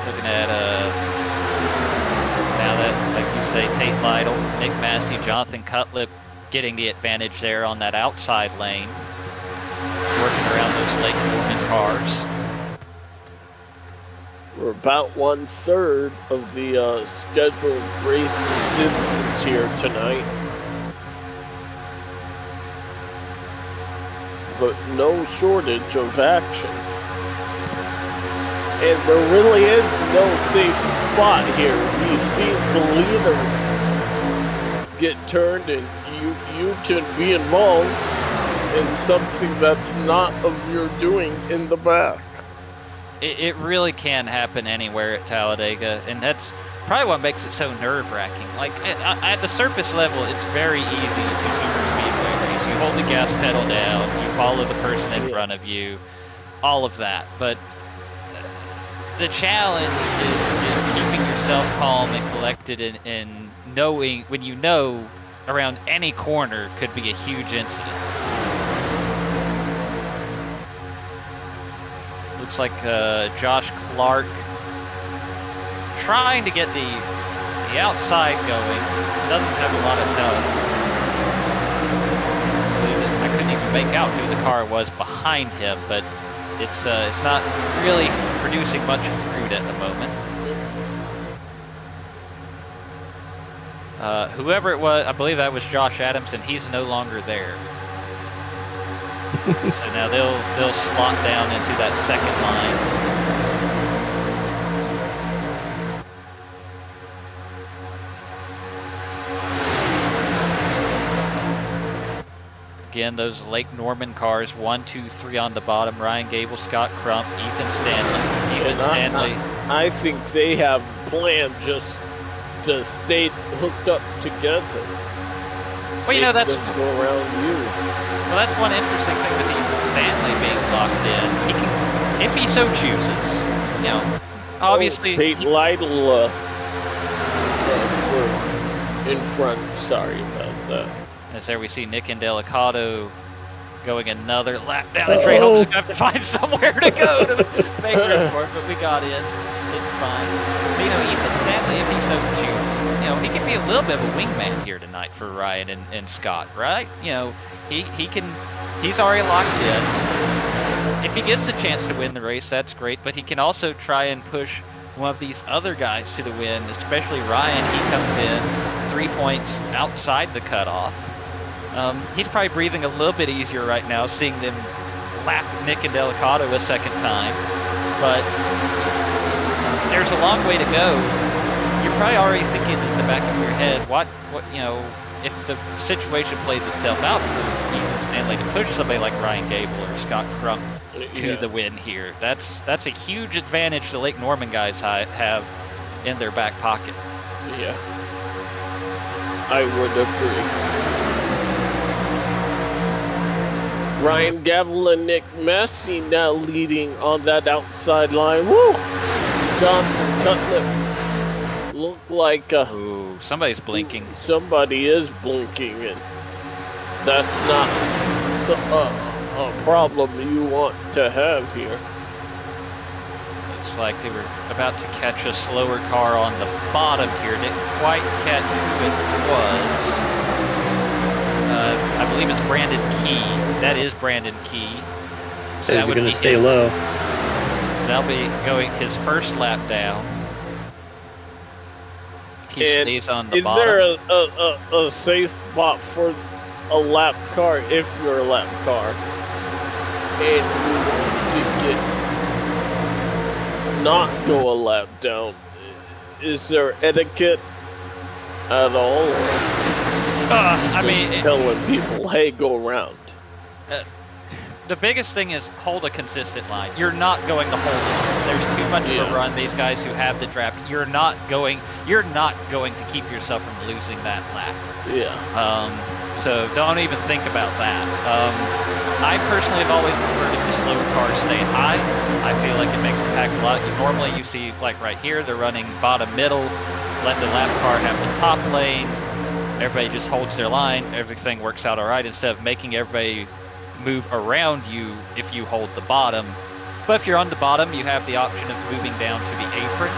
Looking at now that, like you say, Tate Lytle, Nick Massey, Jonathan Cutlip getting the advantage there on that outside lane, working around those Lake Norman cars. We're about 1/3 of the scheduled race distance here tonight. But no shortage of action. And there really is no safe spot here. You've seen the leader get turned, and you can be involved in something that's not of your doing in the back. It really can happen anywhere at Talladega, and that's probably what makes it so nerve-wracking. Like, at the surface level, it's very easy to super speedway race. You hold the gas pedal down, you follow the person in front of you, all of that. But the challenge is keeping yourself calm and collected, and knowing when you know around any corner could be a huge incident. Looks like Josh Clark trying to get the outside going. Doesn't have a lot of help. I couldn't even make out who the car was behind him, but it's not really producing much fruit at the moment. Whoever it was, I believe that was Josh Adams, and he's no longer there. So now they'll slot down into that second line. Again, those Lake Norman cars, 1, 2, 3 on the bottom. Ryan Gable, Scott Crump, Ethan Stanley. Ethan Stanley. I think they have planned just to stay hooked up together. Well, you know, that's go around you. Well, that's one interesting thing with Ethan Stanley being locked in. He can, if he so chooses, you know, obviously. Tate Lytle in front. Sorry about that. As there we see Nick Indelicado going another lap down, and Trey Holmes is going to have to find somewhere to go to make room for it, but we got in. It's fine. But, you know, Ethan Stanley, if he so chooses, you know, he can be a little bit of a wingman here tonight for Ryan and Scott, right? You know, he's already locked in. If he gets a chance to win the race, that's great, but he can also try and push one of these other guys to the win, especially Ryan. He comes in 3 points outside the cutoff. He's probably breathing a little bit easier right now, seeing them lap Nick Indelicado a second time, but there's a long way to go. You're probably already thinking in the back of your head, what, you know, if the situation plays itself out for Ethan Stanley to push somebody like Ryan Gable or Scott Crump to the win here, that's a huge advantage the Lake Norman guys have in their back pocket. Yeah, I would agree. Ryan Gavel and Nick Messi now leading on that outside line. Woo! Jonathan Cutlet looked like ooh, somebody's blinking. Somebody is blinking, and that's not a problem you want to have here. Looks like they were about to catch a slower car on the bottom here. Didn't quite catch who it was. I believe it's Brandon Key. That is Brandon Key. So he's going to stay low. So that'll be going his first lap down. He stays on the bottom. Is there a safe spot for a lap car if you're a lap car and you want to not go a lap down? Is there etiquette at all? I mean, telling people, hey, go around. The biggest thing is hold a consistent line. You're not going to hold on. There's too much of a run. These guys who have the draft, you're not going to keep yourself from losing that lap. Yeah. So don't even think about that. I personally have always preferred if the slower cars stay high. I feel like it makes the pack a lot. Normally you see, like right here, they're running bottom middle, let the lap car have the top lane. Everybody just holds their line. Everything works out all right instead of making everybody move around you if you hold the bottom. But if you're on the bottom, you have the option of moving down to the apron.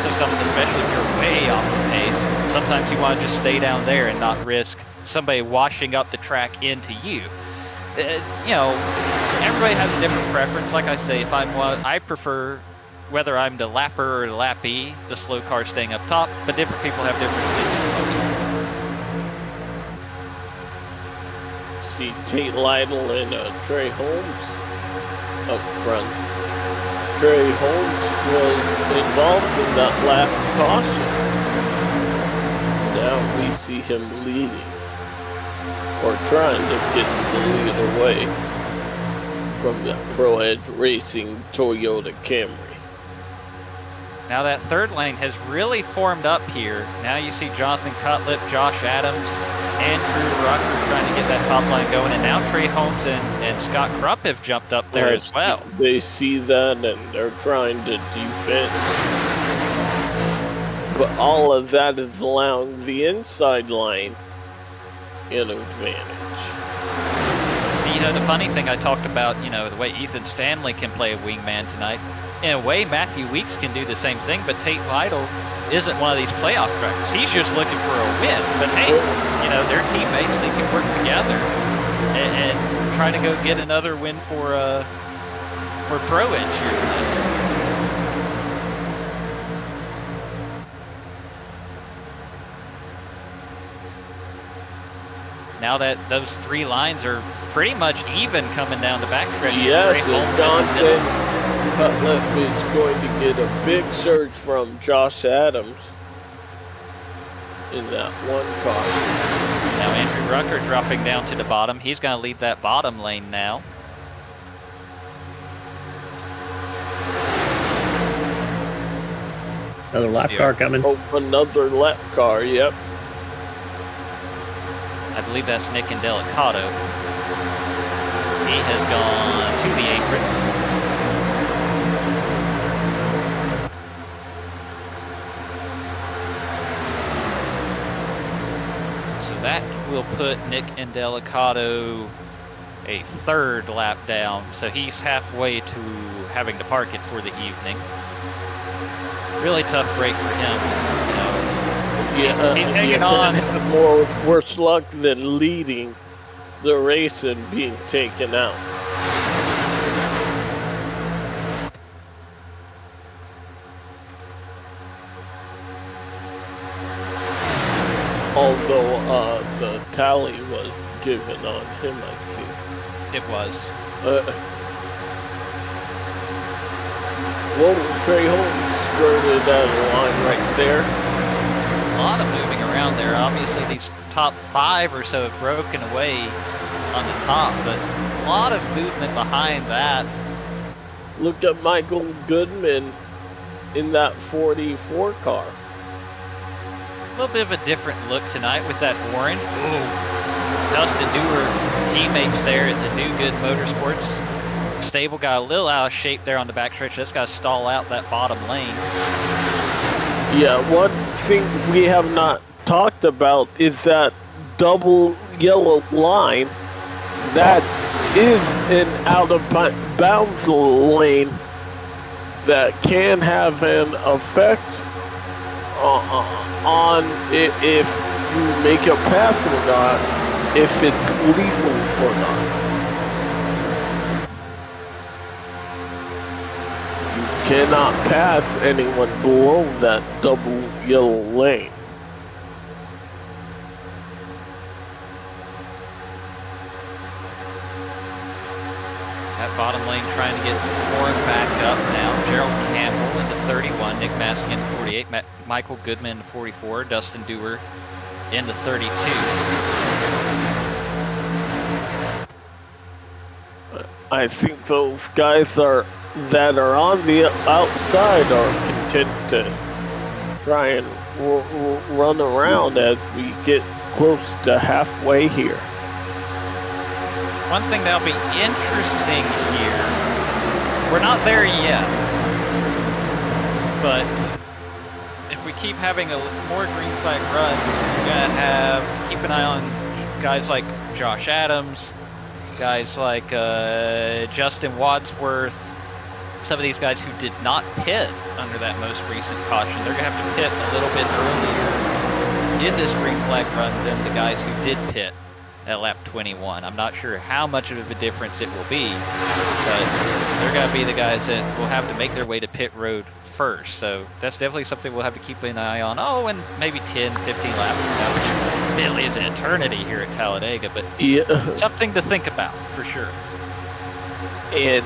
So especially if you're way off the pace, sometimes you want to just stay down there and not risk somebody washing up the track into you. You know, everybody has a different preference. Like I say, if I prefer, whether I'm the lapper or the lappee, the slow car staying up top, but different people have different opinions on it. See Tate Lytle and Trey Holmes up front. Trey Holmes was involved in that last caution. Now we see him leading, or trying to get the lead away from the Pro Edge Racing Toyota Camry. Now that third lane has really formed up here. Now you see Jonathan Cutlip, Josh Adams, Andrew Rucker trying to get that top line going, and now Trey Holmes and Scott Crump have jumped up there as well. They see that and they're trying to defend. But all of that is allowing the inside line an advantage. You know, the funny thing I talked about, you know, the way Ethan Stanley can play a wingman tonight. In a way, Matthew Weeks can do the same thing, but Tate Lytle isn't one of these playoff drivers. He's just looking for a win. But hey, you know, they're teammates. They can work together and try to go get another win for Pro Edge here tonight. Now that those three lines are pretty much even coming down the backstretch. Yes, and Johnson Cutlet is going to get a big surge from Josh Adams in that one car. Now Andrew Rucker dropping down to the bottom. He's going to lead that bottom lane now. Another lap car coming. Oh, another lap car, yep. I believe that's Nick Indelicato. He has gone to the apron. So that will put Nick Indelicato a third lap down. So he's halfway to having to park it for the evening. Really tough break for him. You know, Yeah, he's hanging on. More worse luck than leading the race and being taken out. Although the tally was given on him, I think. It was. Whoa, Trey Holmes skirted out of the line right there. A lot of moving around there. Obviously, these top 5 or so have broken away on the top, but a lot of movement behind that. Look at Michael Goodman in that 44 car. A little bit of a different look tonight with that orange. Ooh. Dustin Dewar, teammates there at the Do Good Motorsports stable, got a little out of shape there on the backstretch. Just got to stall out that bottom lane. Yeah, one thing we have not talked about is that double yellow line that is an out of bounds lane that can have an effect on if you make a pass or not, if it's legal or not. Cannot pass anyone below that double yellow lane. That bottom lane trying to get Warren back up now. Gerald Campbell into 31, Nick Massey into 48, Michael Goodman into 44, Dustin Dewar into 32. I think those guys that are on the outside are content to try and run around as we get close to halfway here. One thing that'll be interesting here, we're not there yet, but if we keep having more green flag runs, we're going to have to keep an eye on guys like Josh Adams, guys like Justin Wadsworth, some of these guys who did not pit under that most recent caution. They're going to have to pit a little bit earlier in this green flag run than the guys who did pit at lap 21. I'm not sure how much of a difference it will be, but they're going to be the guys that will have to make their way to pit road first. So that's definitely something we'll have to keep an eye on. Oh, and maybe 10, 15 laps from now, which really is an eternity here at Talladega, but yeah, something to think about for sure. And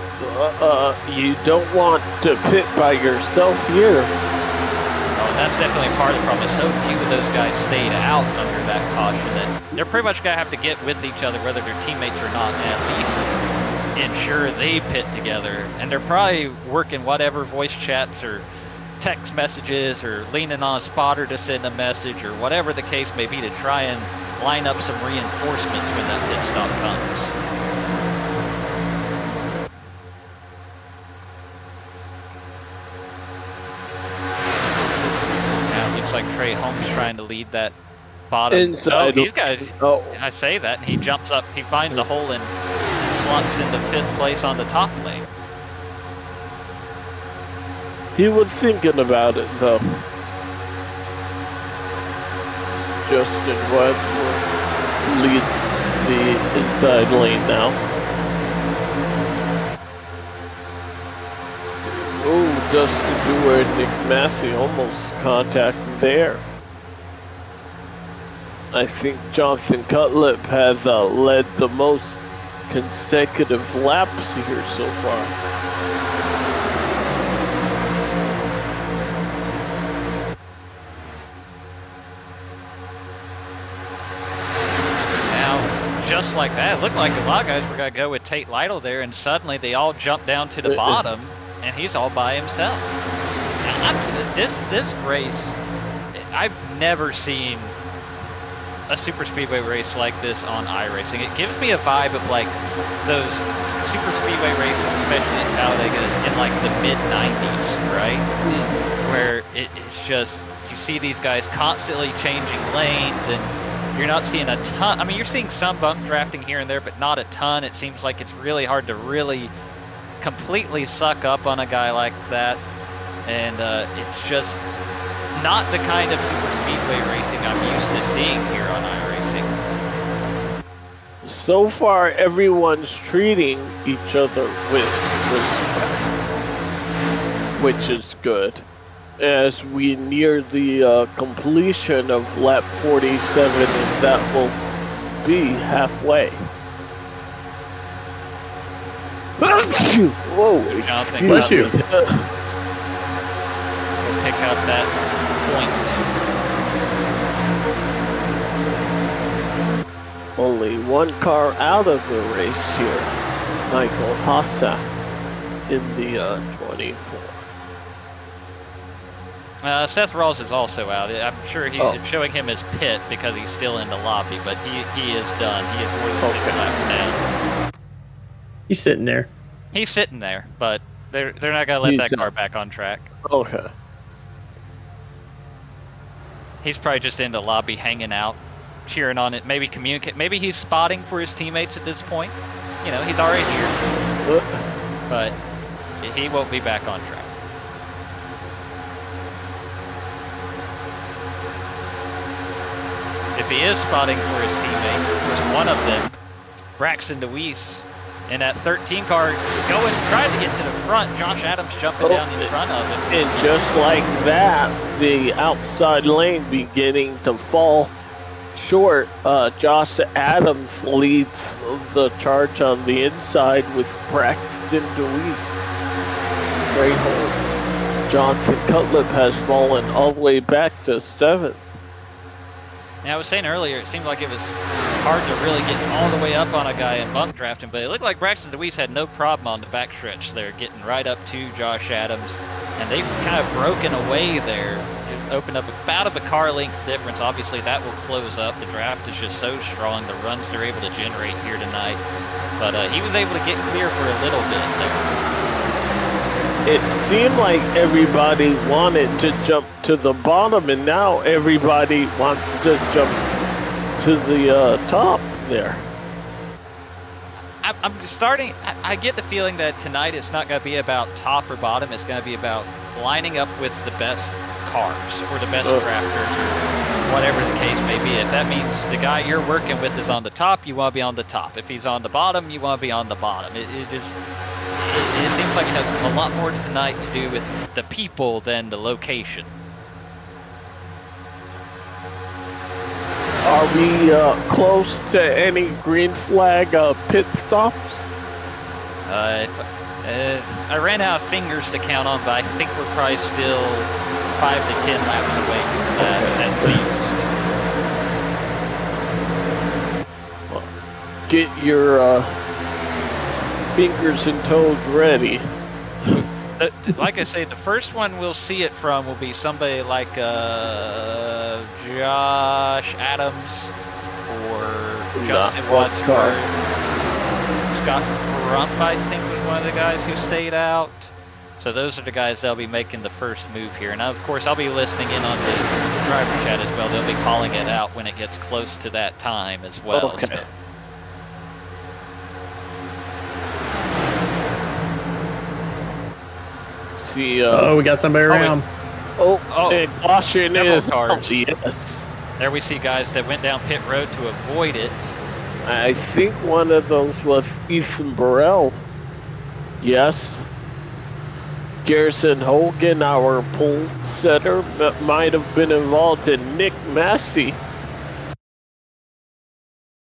you don't want to pit by yourself here. Oh, and that's definitely part of the problem. So few of those guys stayed out under that caution that they're pretty much going to have to get with each other, whether they're teammates or not, and at least ensure they pit together. And they're probably working whatever voice chats or text messages or leaning on a spotter to send a message or whatever the case may be to try and line up some reinforcements when that pit stop comes. Like Trey Holmes trying to lead that bottom. Inside. Oh, these guys. Oh, I say that, and he jumps up. He finds a hole and slots into 5th place on the top lane. he was thinking about it though. Justin Wadsworth leads the inside lane now. Oh, Justin Dewar and Nick Massey almost contact there. I think Jonathan Cutlip has led the most consecutive laps here so far. Just like that, it looked like a lot of guys were going to go with Tate Lytle there, and suddenly they all jumped down to the bottom, and he's all by himself. Now, this race, I've never seen a super speedway race like this on iRacing. It gives me a vibe of like those super speedway races, especially in Talladega, in like the mid-90s, right? Where it's just, you see these guys constantly changing lanes, and you're not seeing a ton. I mean, you're seeing some bump drafting here and there, but not a ton. It seems like it's really hard to really completely suck up on a guy like that. And it's just not the kind of super speedway racing I'm used to seeing here on iRacing. So far, everyone's treating each other with respect, which is good. As we near the completion of lap 47, and that will be halfway. Whoa! Jonathan, Bless you. Pick up that point. Only one car out of the race here. Michael Hassa in the 24. Seth Rawls is also out. I'm sure it's showing him his pit because he's still in the lobby, but he is done. He is more than 6 laps down. He's sitting there. He's sitting there, but they're not gonna let that car back on track. Okay. He's probably just in the lobby hanging out, cheering on it, maybe communicate. Maybe he's spotting for his teammates at this point. You know, he's already here, but he won't be back on track. If he is spotting for his teammates, of course, one of them, Braxton DeWeese, in that 13 car, trying to get to the front. Josh Adams jumping down in front of him. And just like that, the outside lane beginning to fall short. Josh Adams leads the charge on the inside with Braxton DeWeese. Great hold. Jonathan Cutlip has fallen all the way back to 7th. Now, I was saying earlier, it seemed like it was hard to really get all the way up on a guy and bump drafting, but it looked like Braxton DeWeese had no problem on the backstretch there, getting right up to Josh Adams, and they've kind of broken away there. It opened up about a car length difference. Obviously, that will close up. The draft is just so strong, the runs they're able to generate here tonight, but he was able to get clear for a little bit there. It seemed like everybody wanted to jump to the bottom, and now everybody wants to jump to the top there. I get the feeling that tonight it's not going to be about top or bottom. It's going to be about lining up with the best cars or the best drafters or whatever the case may be. If that means the guy you're working with is on the top, you want to be on the top. If he's on the bottom, you want to be on the bottom. It seems like it has a lot more tonight to do with the people than the location. Are we close to any green flag pit stops? I ran out of fingers to count on, but I think we're probably still 5 to 10 laps away from that at least. Get your fingers and toes ready. Like I say, the first one we'll see it from will be somebody like Josh Adams or Justin Wadsworth. Scott Crump, I think, was one of the guys who stayed out. So those are the guys that'll be making the first move here. And of course, I'll be listening in on the driver chat as well. They'll be calling it out when it gets close to that time as well. Okay. So. See, Oh, we got somebody around. and caution several is cars. yes. There we see guys that went down pit road to avoid it. I think one of those was Ethan Burrell. Yes. Garrison Hogan, our pole setter, might have been involved in Nick Massey.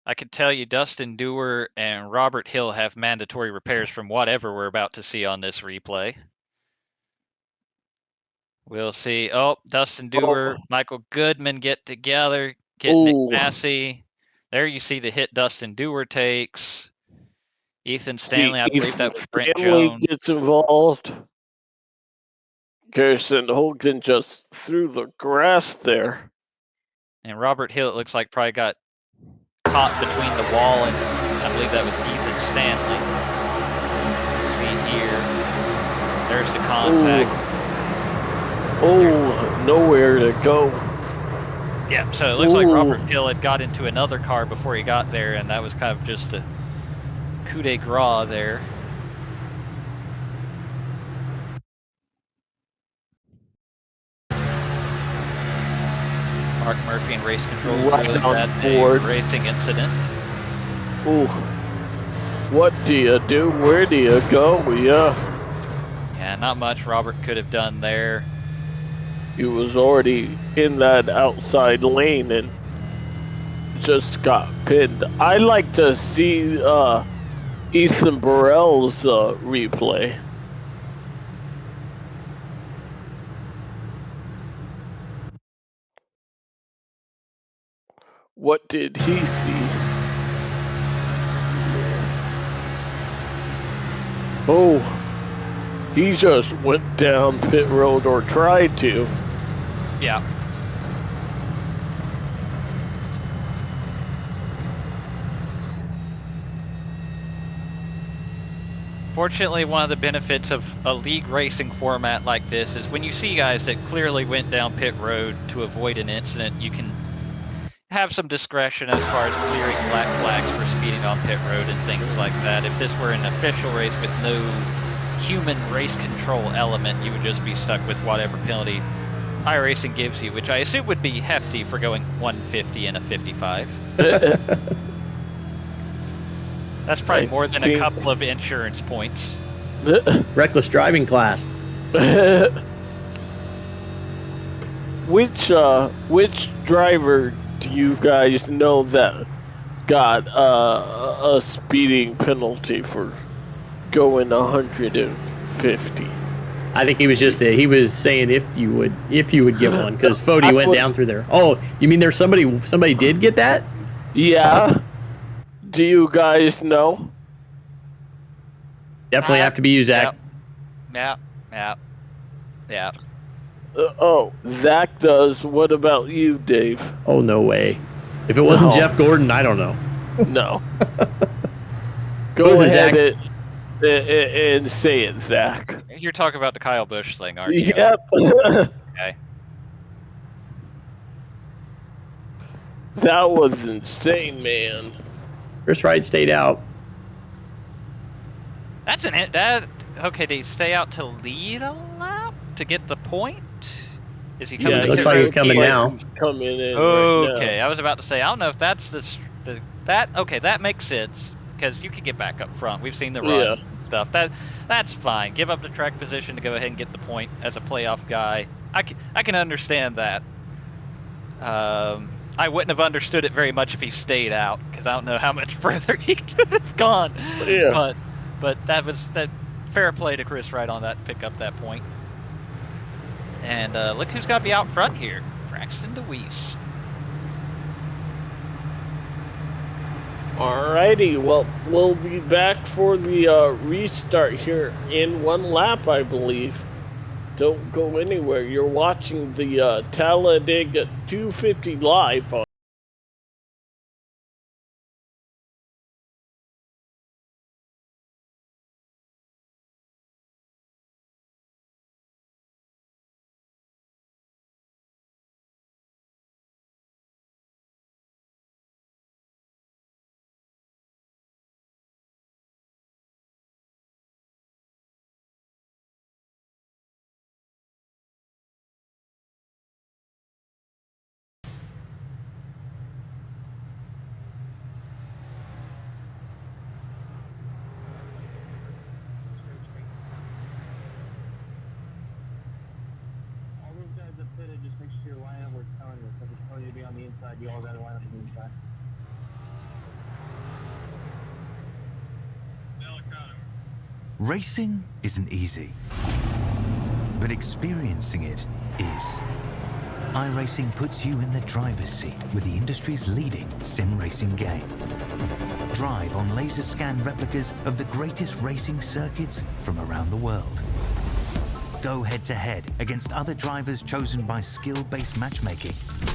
I can tell you Dustin Dewar and Robert Hill have mandatory repairs from whatever we're about to see on this replay. We'll see. Oh, Dustin Dewar, Michael Goodman get together, get Nick Massey. There you see the hit Dustin Dewar takes. Ethan Stanley, I believe that was Brent Stanley Jones. gets involved. Garrison Hogan just threw the grass there. And Robert Hill, it looks like, probably got caught between the wall and I believe that was Ethan Stanley. You see here. There's the contact. Oh, nowhere to go. Yeah, so it looks like Robert Hill had got into another car before he got there, and that was kind of just a coup de grace there. Mark Murphy and Race Control Right really on bad board. racing incident. Ooh. What do you do? Where do you go? Yeah. Yeah, not much Robert could have done there. He was already in that outside lane and just got pinned. I'd like to see Ethan Burrell's replay. What did he see? Oh, he just went down pit road or tried to. Yeah. Fortunately, one of the benefits of a league racing format like this is when you see guys that clearly went down pit road to avoid an incident, you can have some discretion as far as clearing black flags for speeding on pit road and things like that. If this were an official race with no human race control element, you would just be stuck with whatever penalty iRacing gives you, which I assume would be hefty for going 150 and a 55. That's probably more than a couple of insurance points. Reckless driving class. Which driver do you guys know that got a speeding penalty for going 150? I think he was just he was saying if you would get one because Fody went down through there. Oh, you mean there's somebody did get that? Yeah. Do you guys know? Definitely have to be you, Zach. Yeah. Oh, Zach does. What about you, Dave? Oh, no way. If it wasn't No. Jeff Gordon, I don't know. No. Go Was it ahead Zach? and say it, Zach. You're talking about the Kyle Busch thing, aren't you? Yep. Okay. That was insane, man. Chris Wright stayed out. Okay, did he stay out to lead a lap to get the point? Is he coming Yeah, to looks pit like road he's coming here? now. He's coming in Okay, right now. I was about to say, I don't know if that's okay, that makes sense because you can get back up front. We've seen the runs and stuff. That's fine. Give up the track position to go ahead and get the point as a playoff guy. I can understand that. I wouldn't have understood it very much if he stayed out because I don't know how much further he could have gone. Yeah. But that fair play to Chris Wright on that, pick up that point. And look who's got to be out front here. Braxton DeWeese. Alrighty, well, we'll be back for the restart here in one lap, I believe. Don't go anywhere. You're watching the Talladega 250 live on Racing isn't easy, but experiencing it is. iRacing puts you in the driver's seat with the industry's leading sim racing game. Drive on laser scan replicas of the greatest racing circuits from around the world. Go head-to-head against other drivers chosen by skill-based matchmaking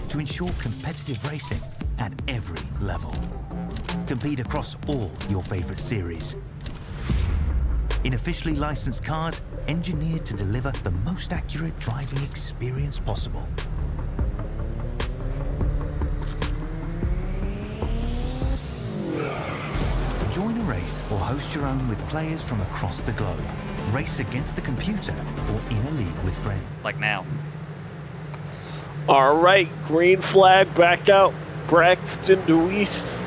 to ensure competitive racing at every level. Compete across all your favorite series. In officially licensed cars, engineered to deliver the most accurate driving experience possible. Join a race or host your own with players from across the globe. Race against the computer or in a league with friends. Like now. All right, green flag back out. Braxton Deweese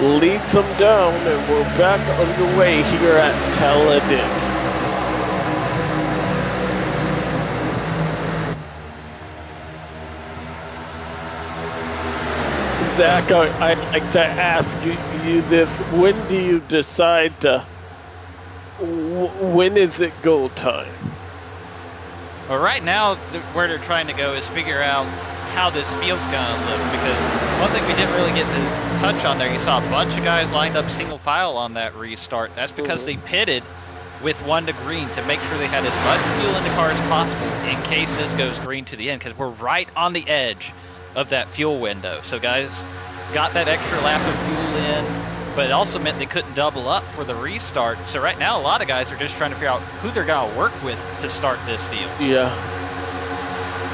leads them down, and we're back underway here at Talladega. Zach, I'd like to ask you this. When do you decide to, when is it go time? Well, right now, where they're trying to go is figure out how this field's going to look, because one thing we didn't really get to touch on there, you saw a bunch of guys lined up single file on that restart. That's because they pitted with 1 to green to make sure they had as much fuel in the car as possible in case this goes green to the end, because we're right on the edge of that fuel window. So guys got that extra lap of fuel in, but it also meant they couldn't double up for the restart. So right now, a lot of guys are just trying to figure out who they're going to work with to start this deal. Yeah,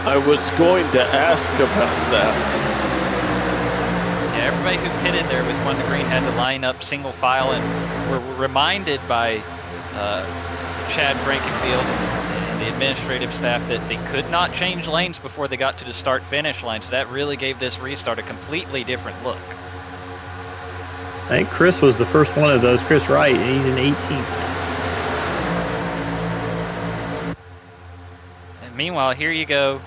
I was going to ask about that. Yeah, everybody who pitted there with 1 to green had to line up single file, and we're reminded by Chad Frankenfield and the administrative staff that they could not change lanes before they got to the start-finish line, so that really gave this restart a completely different look. I think Chris was the first one of those, Chris Wright, and he's in 18th. And meanwhile, here you go.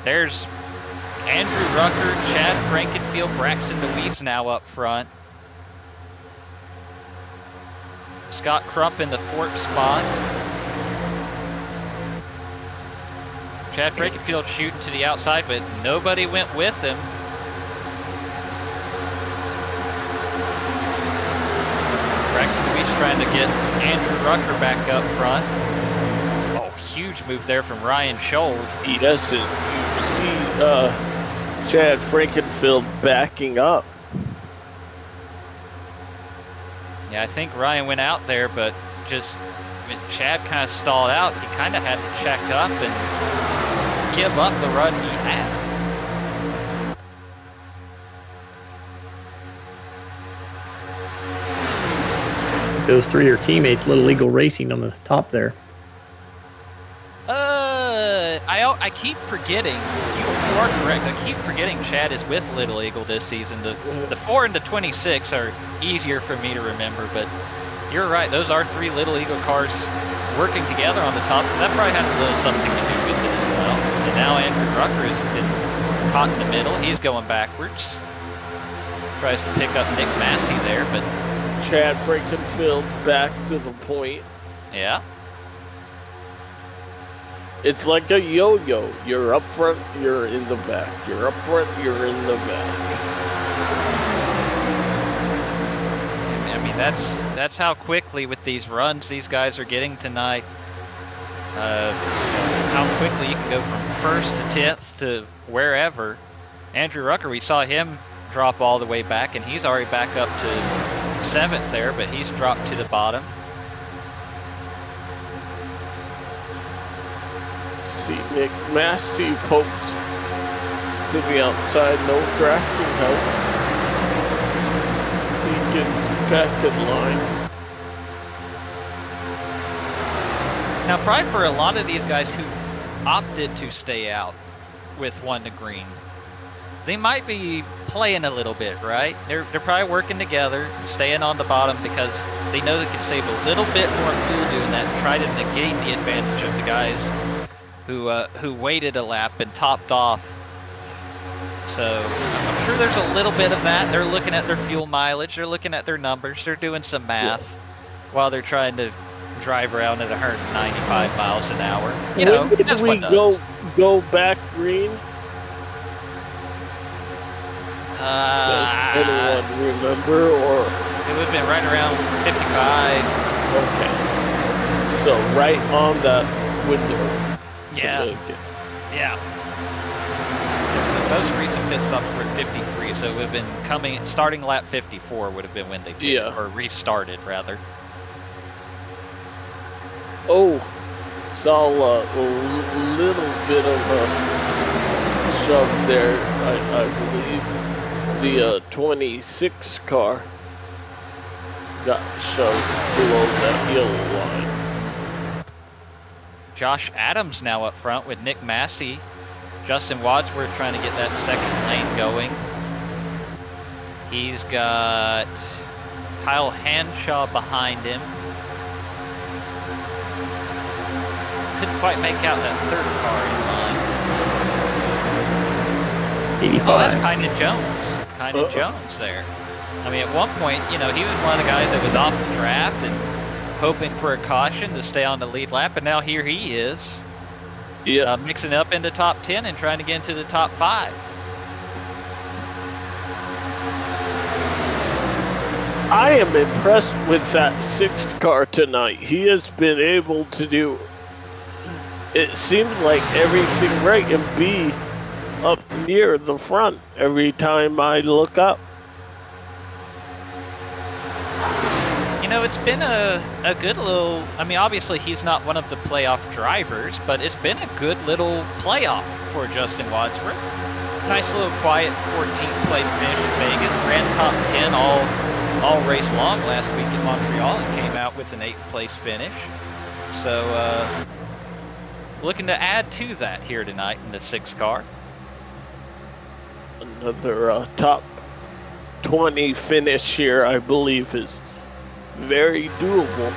There's Andrew Rucker, Chad Frankenfield, Braxton Deweese now up front. Scott Crump in the 4th spot. Chad Frankenfield shooting to the outside, but nobody went with him. Braxton Deweese trying to get Andrew Rucker back up front. Oh, huge move there from Ryan Scholl. He doesn't. You see Chad Frankenfield backing up. Yeah, I think Ryan went out there, but just when Chad kind of stalled out, he kind of had to check up and give up the run he had. Those three are teammates, Little Eagle Racing on the top there. I keep forgetting. You are correct. I keep forgetting Chad is with Little Eagle this season. The 4 and the 26 are easier for me to remember, but you're right. Those are 3 Little Eagle cars working together on the top, so that probably had a little something to do with it as well. And now Andrew Rucker has been caught in the middle. He's going backwards. Tries to pick up Nick Massey there, but Chad Frankenfield back to the point. yeah. It's like a yo-yo. You're up front, you're in the back. You're up front, you're in the back. I mean, that's how quickly with these runs these guys are getting tonight. How quickly you can go from 1st to 10th to wherever. Andrew Rucker, we saw him drop all the way back, and he's already back up to 7th there, but he's dropped to the bottom. See Nick Massey poked to the outside, no drafting help. He gets back in line. Now, probably for a lot of these guys who opted to stay out with 1 to green, they might be playing a little bit, right? They're probably working together, staying on the bottom because they know they can save a little bit more fuel doing that and try to negate the advantage of the guys who waited a lap and topped off. So I'm sure there's a little bit of that. They're looking at their fuel mileage. They're looking at their numbers. They're doing some math while they're trying to drive around at 195 miles an hour. You know, when did that's we what does. go back green? Does anyone remember, or? It would have been right around 55. Okay. So right on that window. Yeah. Yeah. So most recent pit stops were at 53, so it would have been starting lap 54 would have been when they did, or restarted rather. Oh, saw a little bit of a shove there, I believe. The 26 car got shoved below that yellow line. Josh Adams now up front with Nick Massey. Justin Wadsworth trying to get that second lane going. He's got Kyle Hanshaw behind him. Couldn't quite make out that third car in line. 85. Oh, that's Kynan Jones. Kynan Jones there. I mean, at one point, you know, he was one of the guys that was off the draft and hoping for a caution to stay on the lead lap, and now here he is. Yeah. Mixing up into top 10 and trying to get into the top 5. I am impressed with that sixth car tonight. He has been able to do, it seems like everything right and be up near the front every time I look up. You know, it's been a good little, I mean, obviously he's not one of the playoff drivers, but it's been a good little playoff for Justin Wadsworth. Nice little quiet 14th place finish in Vegas. Ran top 10 all race long last week in Montreal and came out with an 8th place finish. So looking to add to that here tonight in the 6th car. Another top 20 finish here, I believe, is very doable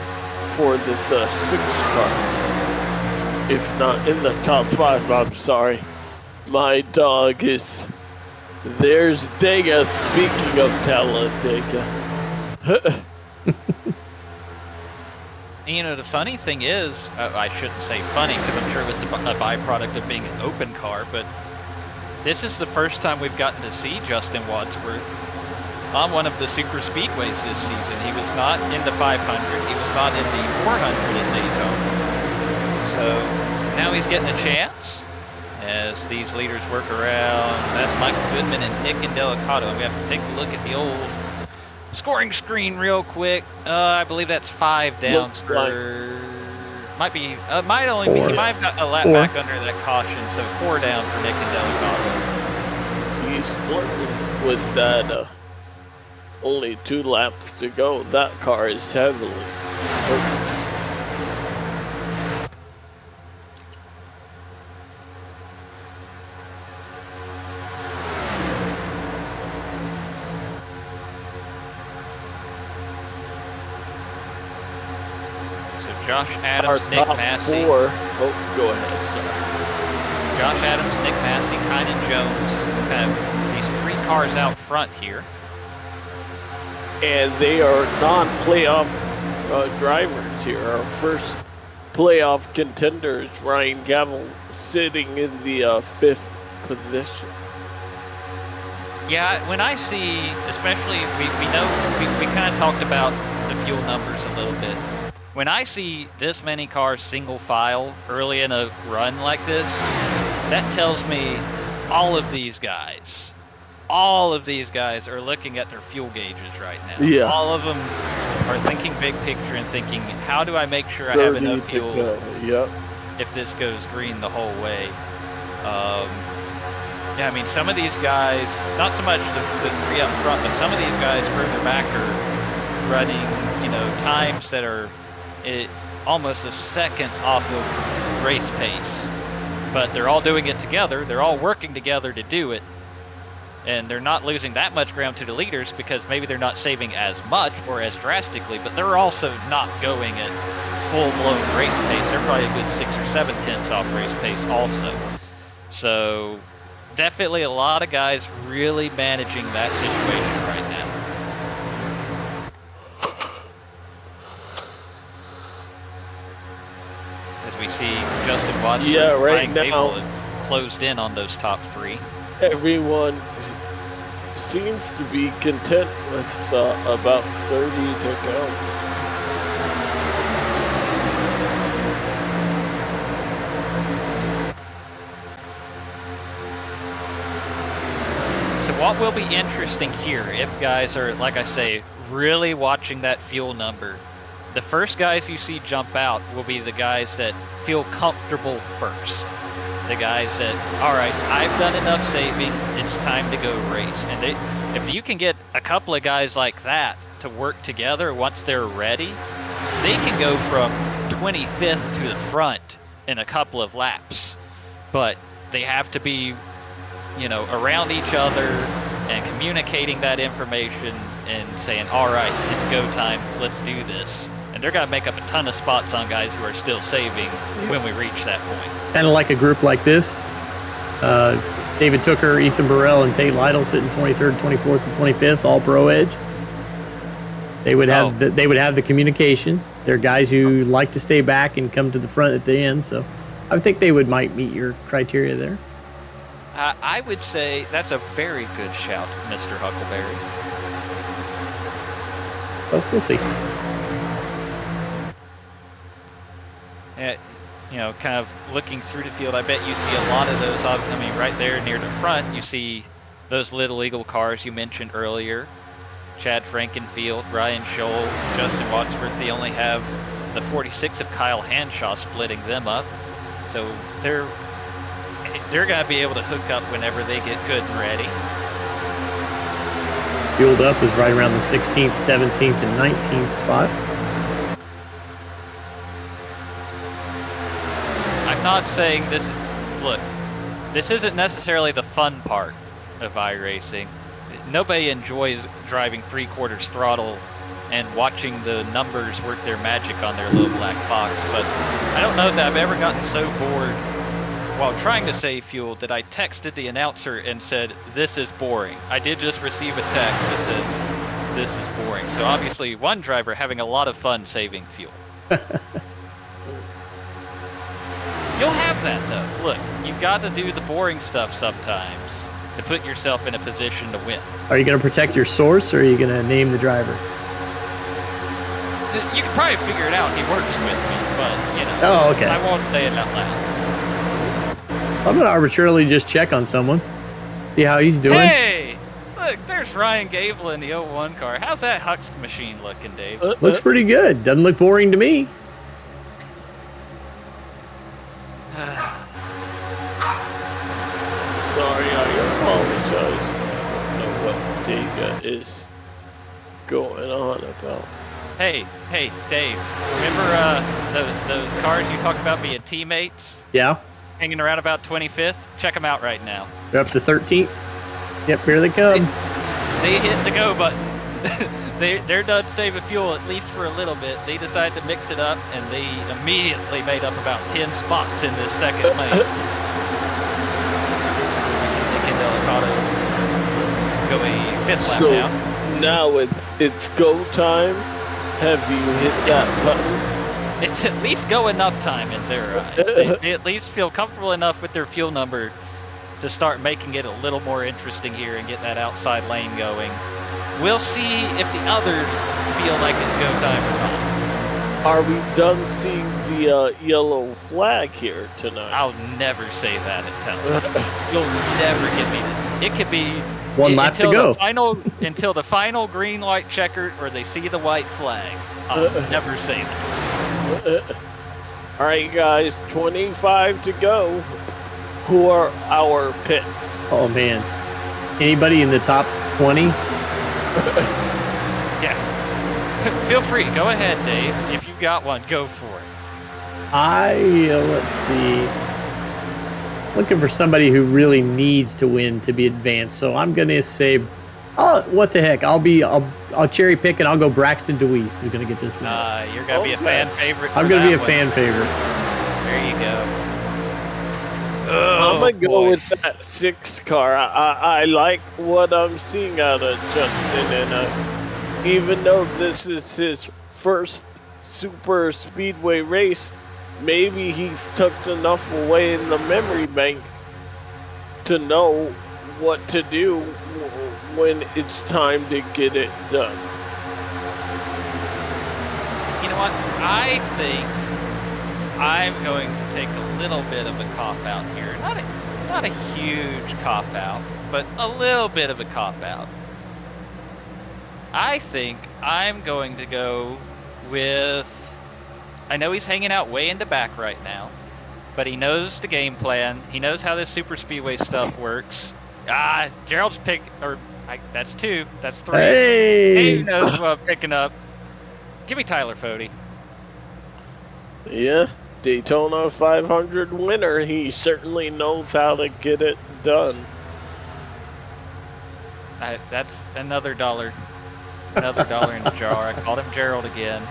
for this 6th car. If not in the top 5, I'm sorry. My dog is... There's Dega, speaking of Talladega. You know, the funny thing is, I shouldn't say funny because I'm sure it was a byproduct of being an open car, but this is the first time we've gotten to see Justin Wadsworth on one of the super speedways this season. He was not in the 500, he was not in the 400 in Daytona. So now he's getting a chance as these leaders work around. That's Michael Goodman and Nick Indelicato. We have to take a look at the old scoring screen real quick. I believe that's 5 down for, might be, might only be, he might have got a lap back under that caution, so 4 down for Nick Indelicato. He's flirting with that, only 2 laps to go. That car is heavily hurt. Josh Adams, Nick Massey. 4. Oh, go ahead, sorry. Josh Adams, Nick Massey, Kynan Jones. Kind of these 3 cars out front here. And they are non-playoff drivers here. Our first playoff contender is Ryan Gavel, sitting in the 5th position. Yeah, when I see, especially, we know, we kind of talked about the fuel numbers a little bit. When I see this many cars single file early in a run like this, that tells me all of these guys are looking at their fuel gauges right now. Yeah. All of them are thinking big picture and thinking, how do I make sure I have enough fuel Yep. if this goes green the whole way? Yeah, I mean, some of these guys, not so much the 3 up front, but some of these guys further back are running, you know, times that are almost a second off of race pace. But they're all doing it together. They're all working together to do it. And they're not losing that much ground to the leaders because maybe they're not saving as much or as drastically, but they're also not going at full-blown race pace. They're probably a good 6 or 7 tenths off race pace also. So definitely a lot of guys really managing that situation right now. As we see Justin Watson and right Ryan now Gable have closed in on those top 3. everyone seems to be content with about 30 to go. So what will be interesting here, if guys are, like I say, really watching that fuel number, the first guys you see jump out will be the guys that feel comfortable first. The guys that, all right, I've done enough saving, it's time to go race. And if you can get a couple of guys like that to work together once they're ready, they can go from 25th to the front in a couple of laps. But they have to be, you know, around each other and communicating that information and saying, all right, it's go time, let's do this. And they're going to make up a ton of spots on guys who are still saving when we reach that point. Kind of like a group like this. David Tooker, Ethan Burrell, and Tate Lytle sitting 23rd, 24th, and 25th, all pro edge. They would have they would have the communication. They're guys who like to stay back and come to the front at the end. So I think they might meet your criteria there. I would say that's a very good shout, Mr. Huckleberry. Well, we'll see. You know, kind of looking through the field, I bet you see a lot of those. I mean, right there near the front, you see those Little Eagle cars you mentioned earlier. Chad Frankenfield, Ryan Scholl, Justin Wadsworth. They only have the 46 of Kyle Hanshaw splitting them up. So they're going to be able to hook up whenever they get good and ready. Fueled up is right around the 16th, 17th, and 19th spot. I'm not saying this. Look, this isn't necessarily the fun part of iRacing. Nobody enjoys driving 3/4 throttle and watching the numbers work their magic on their little black box, but I don't know that I've ever gotten so bored while trying to save fuel that I texted the announcer and said, "This is boring." I did just receive a text that says, "This is boring." So obviously one driver having a lot of fun saving fuel. You'll have that though. Look, you've got to do the boring stuff sometimes to put yourself in a position to win. Are you going to protect your source, or are you going to name the driver? You can probably figure it out. He works with me, but you know. Oh, okay. I won't say it out loud. I'm going to arbitrarily just check on someone, see how he's doing. Hey, look, there's Ryan Gable in the 01 car. How's that Hux machine looking, Dave? Looks pretty good. Doesn't look boring to me. Sorry, I apologize. I don't know what Dega is going on about. Hey, Dave. Remember those cars you talked about being teammates? Yeah. Hanging around about 25th? Check them out right now. They're up to 13th. Yep, here they come. They hit the go button. They're done saving fuel, at least for a little bit. They decided to mix it up, and they immediately made up about 10 spots in this second lane. Go a fifth lap So now. now it's go time. Have you hit that button? It's at least go enough time in their eyes. They at least feel comfortable enough with their fuel number to start making it a little more interesting here and get that outside lane going. We'll see if the others feel like it's go time or not. Are we done seeing the yellow flag here tonight? I'll never say that at Talladega. You'll never get me to. It could be One lap to go. Until the final green white checkered or they see the white flag. I'll never say that. All right, guys, 25 to go. Who are our picks? Oh, man. Anybody in the top 20? Yeah. Feel free. Go ahead, Dave. If you've got one, go for it. Let's see. Looking for somebody who really needs to win to be advanced. So I'm going to say, what the heck? I'll cherry pick and I'll go Braxton DeWeese is going to get this win. You're going to be a fan favorite. I'm going to be a fan favorite. There you go. I'm gonna go boy. with that 6 car. I like what I'm seeing out of Justin, and even though this is his first super speedway race, maybe he's tucked enough away in the memory bank to know what to do when it's time to get it done. You know what? I think I'm going to take a little bit of a cop out here. Not a huge cop out, but a little bit of a cop out. I think I'm going to go with. I know he's hanging out way in the back right now, but he knows the game plan. He knows how this super speedway stuff works. Gerald's that's 2. That's 3. Hey! Dave knows what I'm picking up. Give me Tyler Fody. Yeah, Daytona 500 winner. He certainly knows how to get it done. That's another $1. Another $1 in the jar. I called him Gerald again.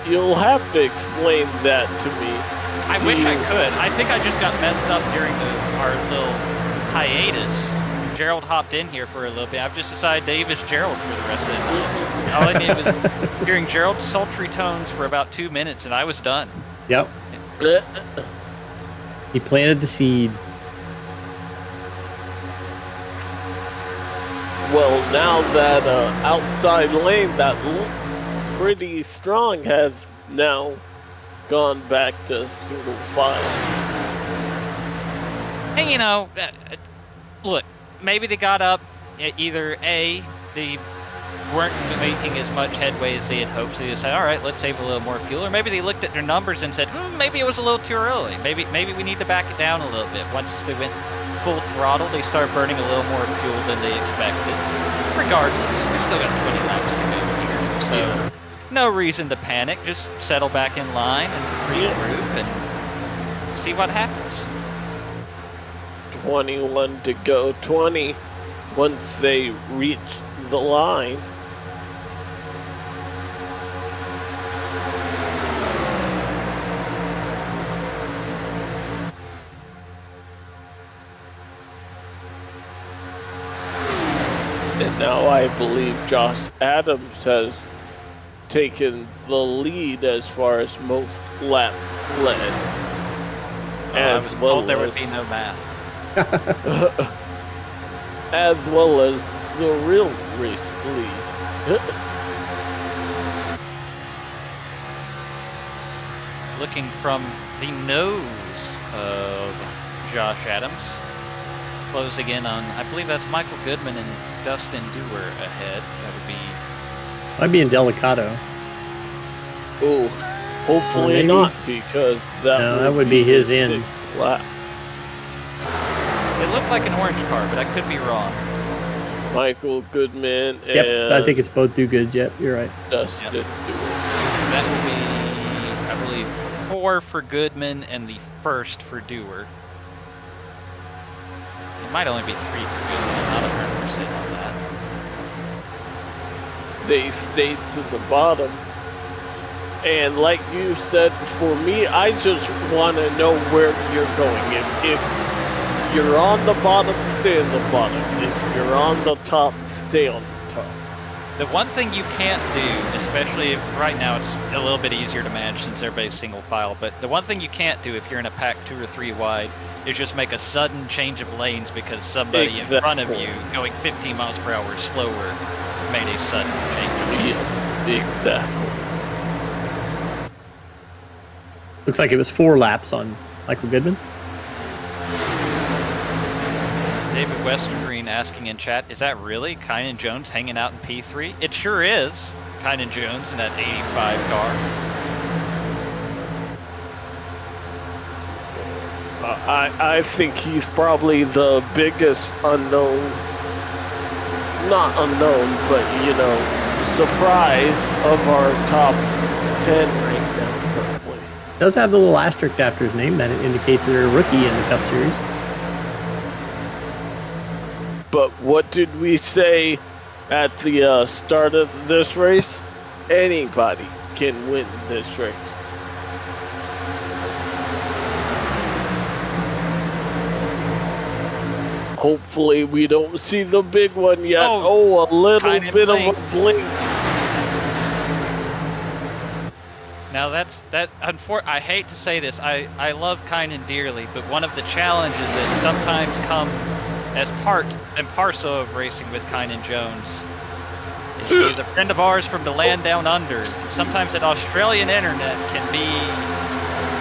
You'll have to explain that to me. I wish I could. I think I just got messed up during our little hiatus. Gerald hopped in here for a little bit. I've just decided Dave is Gerald for the rest of the night. All I did was hearing Gerald's sultry tones for about 2 minutes, and I was done. Yep. He planted the seed. Well, now that outside lane that looked pretty strong has now gone back to single file. And look, maybe they got up. Either A, they weren't making as much headway as they had hoped, so they decided, all right, let's save a little more fuel. Or maybe they looked at their numbers and said, maybe it was a little too early. Maybe we need to back it down a little bit. Once they went full throttle, they start burning a little more fuel than they expected. Regardless, we've still got 20 laps to go here, so no reason to panic. Just settle back in line and regroup and see what happens. 21 to go. 20 once they reach the line. And now I believe Josh Adams has taken the lead as far as most laps led. I was told there would be no math. As well as the real race lead. Looking from the nose of Josh Adams. Closing in on, I believe that's Michael Goodman and Dustin Dewar ahead. That would be... Might be in Delicado. Oh, hopefully maybe not, because that would be his end. Lap. It looked like an orange car, but I could be wrong. Michael Goodman and Yep, I think it's both do good. Yep, you're right. Dustin Dewar. That will be, I believe, 4 for Goodman and the 1st for Dewar. It might only be 3 for Goodman. I'm not 100% on that. They stayed to the bottom. And like you said, for me, I just want to know where you're going. If you're on the bottom, stay on the bottom. If you're on the top, stay on the top. The one thing you can't do, especially if right now it's a little bit easier to manage since everybody's single file, but the one thing you can't do if you're in a pack 2 or 3 wide is just make a sudden change of lanes because somebody in front of you going 15 miles per hour slower made a sudden change of lane. Yeah, exactly. Looks like it was 4 laps on Michael Goodman. David Westergreen asking in chat, is that really Kynan Jones hanging out in P3? It sure is. Kynan Jones in that 85 car. I think he's probably the biggest unknown, not unknown, but surprise of our top 10 right now currently. Does have the little asterisk after his name that indicates they're a rookie in the Cup Series. But what did we say at the start of this race? Anybody can win this race. Hopefully we don't see the big one yet. Oh, A little kinda bit of blinked. a blink. Now I hate to say this, I love Kynan dearly, but one of the challenges that sometimes come as part and parcel of racing with Kynan Jones is she is a friend of ours from the land down under. And sometimes that Australian internet can be,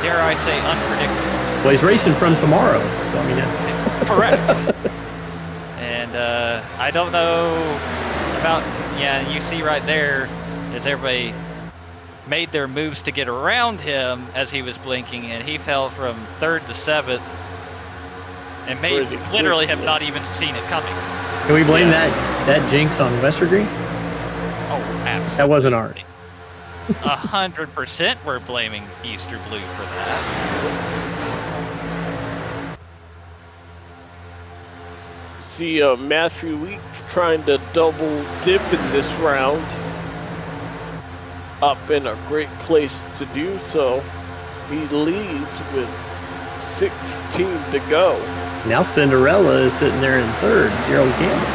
dare I say, unpredictable. Well, he's racing from tomorrow, so I mean that's Correct. And I don't know about, yeah, you see right there as everybody made their moves to get around him as he was blinking, and he fell from 3rd to 7th and may literally have not even seen it coming. Can we blame that jinx on Westergreen? Oh, absolutely. That wasn't ours. 100% we're blaming Easter Blue for that. See Matthew Weeks trying to double dip in this round. Up in a great place to do so. He leads with 16 to go. Now Cinderella is sitting there in 3rd, Gerald Campbell.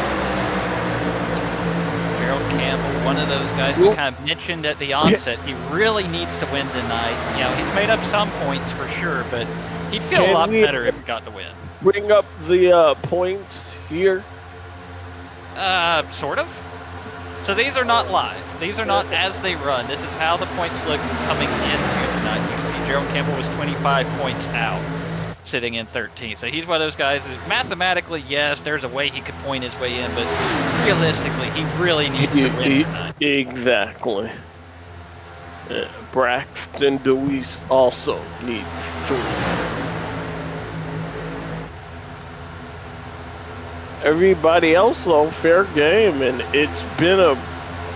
Gerald Campbell, one of those guys we kind of mentioned at the onset. He really needs to win tonight. You know, he's made up some points for sure, but he'd feel a lot better if he got the win. Bring up the points here. Sort of. So these are not live. These are not as they run. This is how the points look coming into tonight. You can see Gerald Campbell was 25 points out, sitting in 13th. So he's one of those guys that mathematically, yes, there's a way he could point his way in, but realistically, he really needs to win tonight. Exactly. Braxton DeWeese also needs to win. Everybody else, though, fair game, and it's been a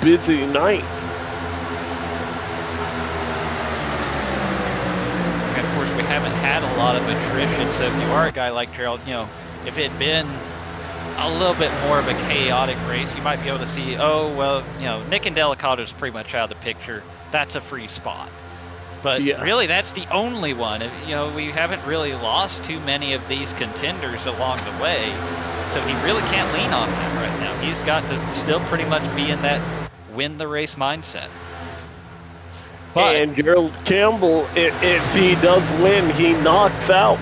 busy night. And of course, we haven't had a lot of attrition, so if you are a guy like Gerald, you know, if it had been a little bit more of a chaotic race, you might be able to see, oh, well, you know, Nick and Delicato's pretty much out of the picture. That's a free spot. But really, that's the only one. You know, we haven't really lost too many of these contenders along the way. So he really can't lean on them right now. He's got to still pretty much be in that win the race mindset. But, and Gerald Campbell, if he does win, he knocks out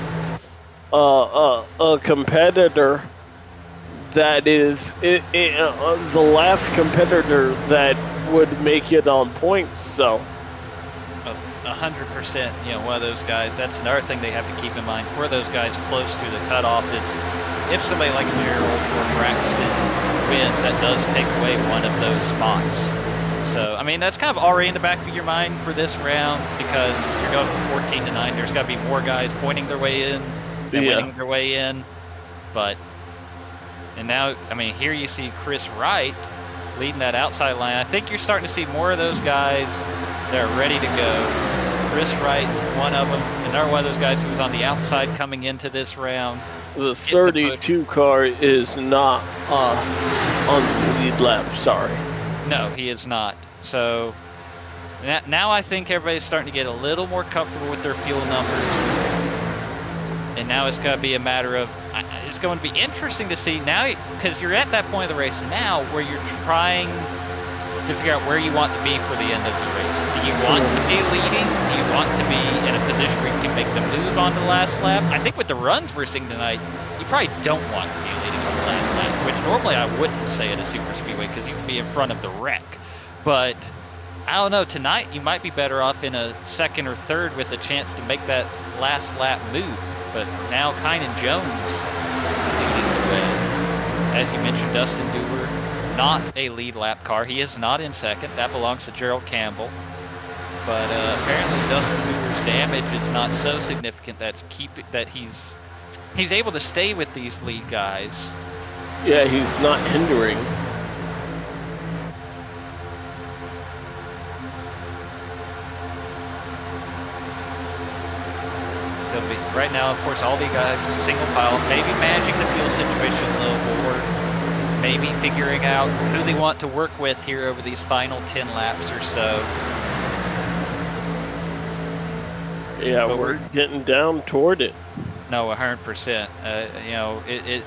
a competitor that is the last competitor that would make it on points. So 100%, you know, one of those guys. That's another thing they have to keep in mind for those guys close to the cutoff is if somebody like Gerald or Braxton wins, that does take away one of those spots. So, I mean, that's kind of already in the back of your mind for this round because you're going from 14 to 9. There's got to be more guys pointing their way in and winning their way in. But, and now, I mean, here you see Chris Wright leading that outside line. I think you're starting to see more of those guys that are ready to go. Chris Wright, one of them, another one of those guys who was on the outside coming into this round. The 32 car is not on the lead lap, sorry. No, he is not. So now I think everybody's starting to get a little more comfortable with their fuel numbers. And now it's going to be a matter of, it's going to be interesting to see now, because you're at that point of the race now where you're trying to figure out where you want to be for the end of the race. Do you want to be leading? Do you want to be in a position where you can make the move on the last lap? I think with the runs we're seeing tonight, you probably don't want to be leading on the last lap, which normally I wouldn't say at a super speedway because you can be in front of the wreck. But I don't know, tonight you might be better off in a second or third with a chance to make that last lap move. But now Kynan Jones leading the way. As you mentioned, Dustin Dewar, not a lead lap car. He is not in second. That belongs to Gerald Campbell. But apparently Dustin Dewar's damage is not so significant that he's able to stay with these lead guys. Yeah, he's not hindering. So right now, of course, all the guys single file, maybe managing the fuel situation a little more, maybe figuring out who they want to work with here over these final 10 laps or so. Yeah, but we're getting down toward it. No, 100%. You know,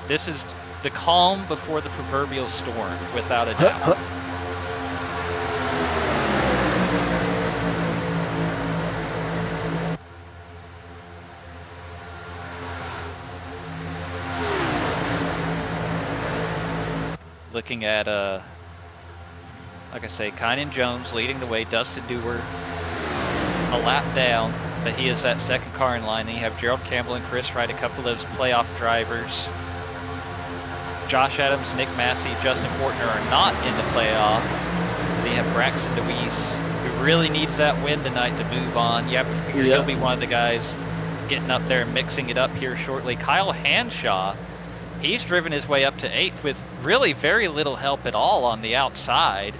this is the calm before the proverbial storm, without a doubt. Looking at, like I say, Kynan Jones leading the way, Dustin Dewar a lap down, but he is that second car in line. Then you have Gerald Campbell and Chris Wright, a couple of those playoff drivers. Josh Adams, Nick Massey, Justin Fortner are not in the playoff. Then you have Braxton DeWeese, who really needs that win tonight to move on. You have to figure he'll be one of the guys getting up there and mixing it up here shortly. Kyle Hanshaw, he's driven his way up to 8th with really very little help at all on the outside.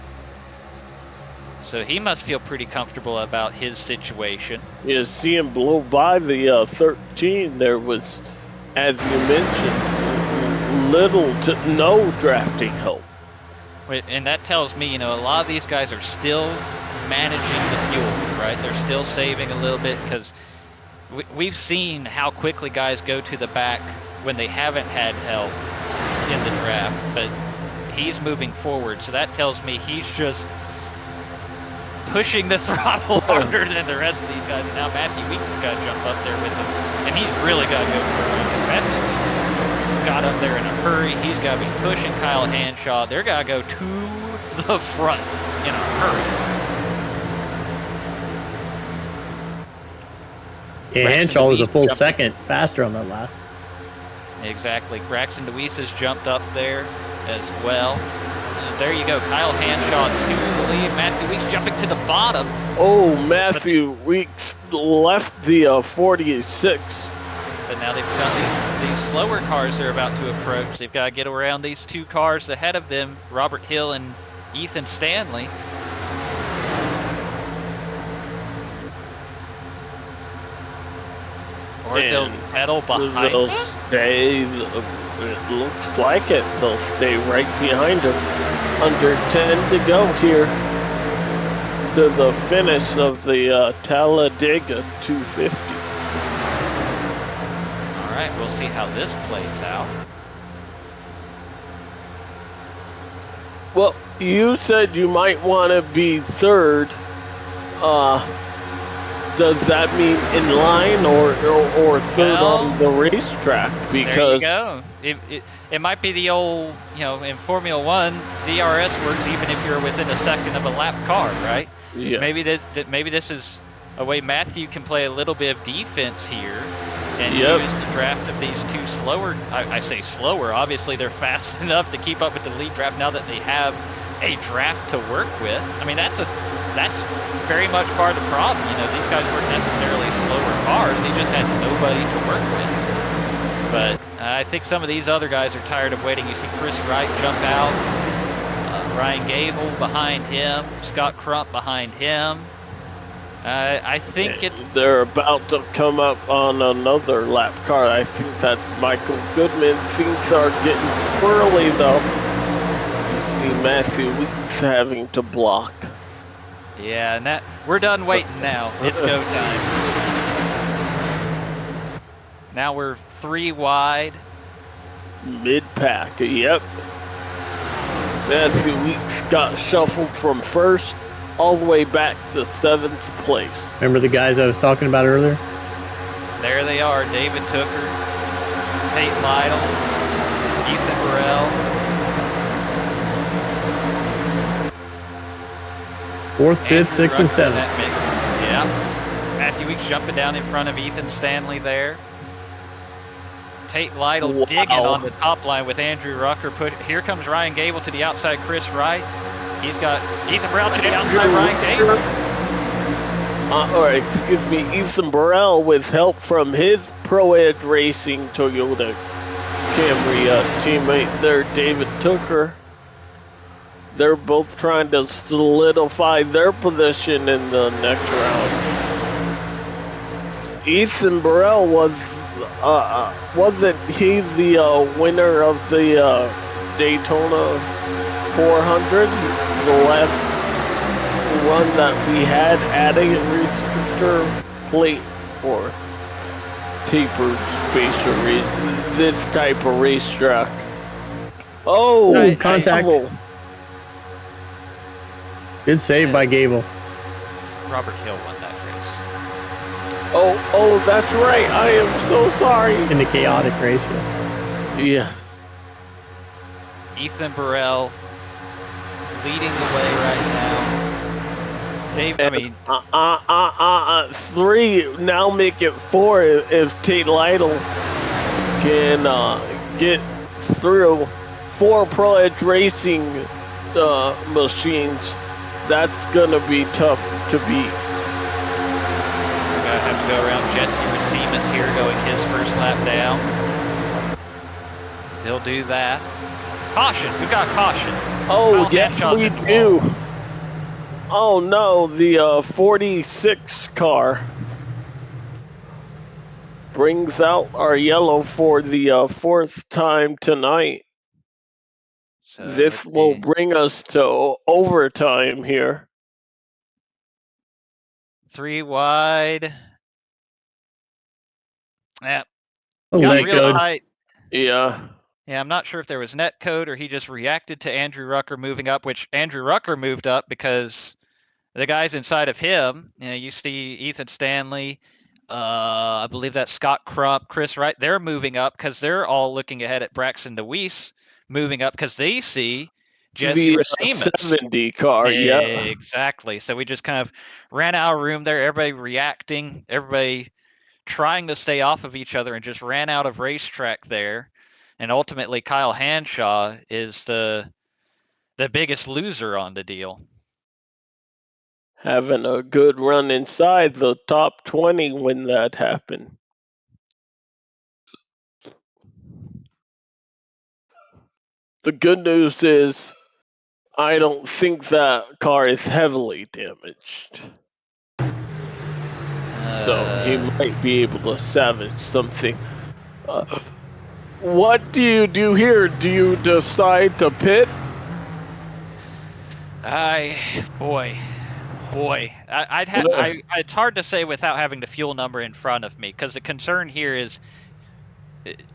So he must feel pretty comfortable about his situation. Yeah, seeing blow by the 13, there was, as you mentioned, little to no drafting help. And that tells me, you know, a lot of these guys are still managing the fuel, right? They're still saving a little bit, because we've seen how quickly guys go to the back when they haven't had help in the draft, but he's moving forward. So that tells me he's just pushing the throttle harder than the rest of these guys. And now Matthew Weeks has got to jump up there with him, and he's really got to go for it. Matthew Weeks got up there in a hurry. He's got to be pushing Kyle Hanshaw. They're got to go to the front in a hurry. Yeah, Hanshaw was a full second faster on that last. Exactly. Braxton DeWeese has jumped up there as well. And there you go. Kyle Hanshaw to the lead. Matthew Weeks jumping to the bottom. Oh, Matthew Weeks left the 46. But now they've got these slower cars they're about to approach. They've got to get around these two cars ahead of them, Robert Hill and Ethan Stanley. Or they'll settle behind them? It looks like it. They'll stay right behind him. Under 10 to go here to the finish of the Talladega 250. All right, we'll see how this plays out. Well, you said you might want to be third. Does that mean in line or third on the racetrack? Because there you go. It might be the old, you know, in Formula One, DRS works even if you're within a second of a lap car, right? Yeah. Maybe maybe this is a way Matthew can play a little bit of defense here and use the draft of these two slower. I say slower. Obviously, they're fast enough to keep up with the lead draft now that they have a draft to work with. I mean, that's very much part of the problem. You know, these guys weren't necessarily slower cars. They just had nobody to work with. But I think some of these other guys are tired of waiting. You see Chris Wright jump out, Ryan Gable behind him, Scott Crump behind him. I think they're about to come up on another lap car. I think that Michael Goodman things are getting swirly though. You see Matthew Weeks having to block. Yeah, and we're done waiting now. It's go time. Now we're 3 wide. Mid-pack, yep. Matthew Weeks got shuffled from first all the way back to 7th place. Remember the guys I was talking about earlier? There they are, David Tooker, Tate Lytle, Ethan Burrell. 4th, 5th, 6th, and 7th. Yeah. Matthew Weeks jumping down in front of Ethan Stanley there. Tate Lytle digging on the top line with Andrew Rucker. Here comes Ryan Gable to the outside, Chris Wright. He's got Ethan Burrell to the outside, Ryan Gable. Excuse me, Ethan Burrell with help from his Pro Ed Racing Toyota Camry teammate there, David Tooker. They're both trying to solidify their position in the next round. Ethan Burrell wasn't he the winner of the Daytona 400? The last run that we had adding a restrictor plate or tapers this type of racetrack. Oh, Right, contact. Gable. Good save by Gable. Robert Hill won that race. Oh, that's right. I am so sorry. In the chaotic race. Yeah. Ethan Burrell leading the way right now. Dave, I mean, 3, now make it 4 if Tate Lytle can get through 4 Pro Edge Racing machines. That's gonna be tough to beat. we're gonna have to go around Jesse Racimus here, going his first lap down. He'll do that. Caution! We've got caution. Oh, Kyle yes, Hanshaw's we in the do. wall. Oh no, the 46 car brings out our yellow for the 4th time tonight. So This let's will see. bring us to overtime here. 3 wide. Yeah, Oh, got that real good. tight. Yeah. Yeah, I'm not sure if there was net code or he just reacted to Andrew Rucker moving up, which Andrew Rucker moved up because the guys inside of him, you see Ethan Stanley, I believe that's Scott Crump, Chris Wright, they're moving up because they're all looking ahead at Braxton DeWeese moving up because they see Jesse The Racimus. 70 car, yeah. Exactly. So we just kind of ran out of room there, everybody reacting, everybody trying to stay off of each other and just ran out of racetrack there. And ultimately, Kyle Hanshaw is the biggest loser on the deal. Having a good run inside the top 20 when that happened. The good news is I don't think that car is heavily damaged. So he might be able to salvage something. What do you do here? Do you decide to pit? Boy, it's hard to say without having the fuel number in front of me, because the concern here is,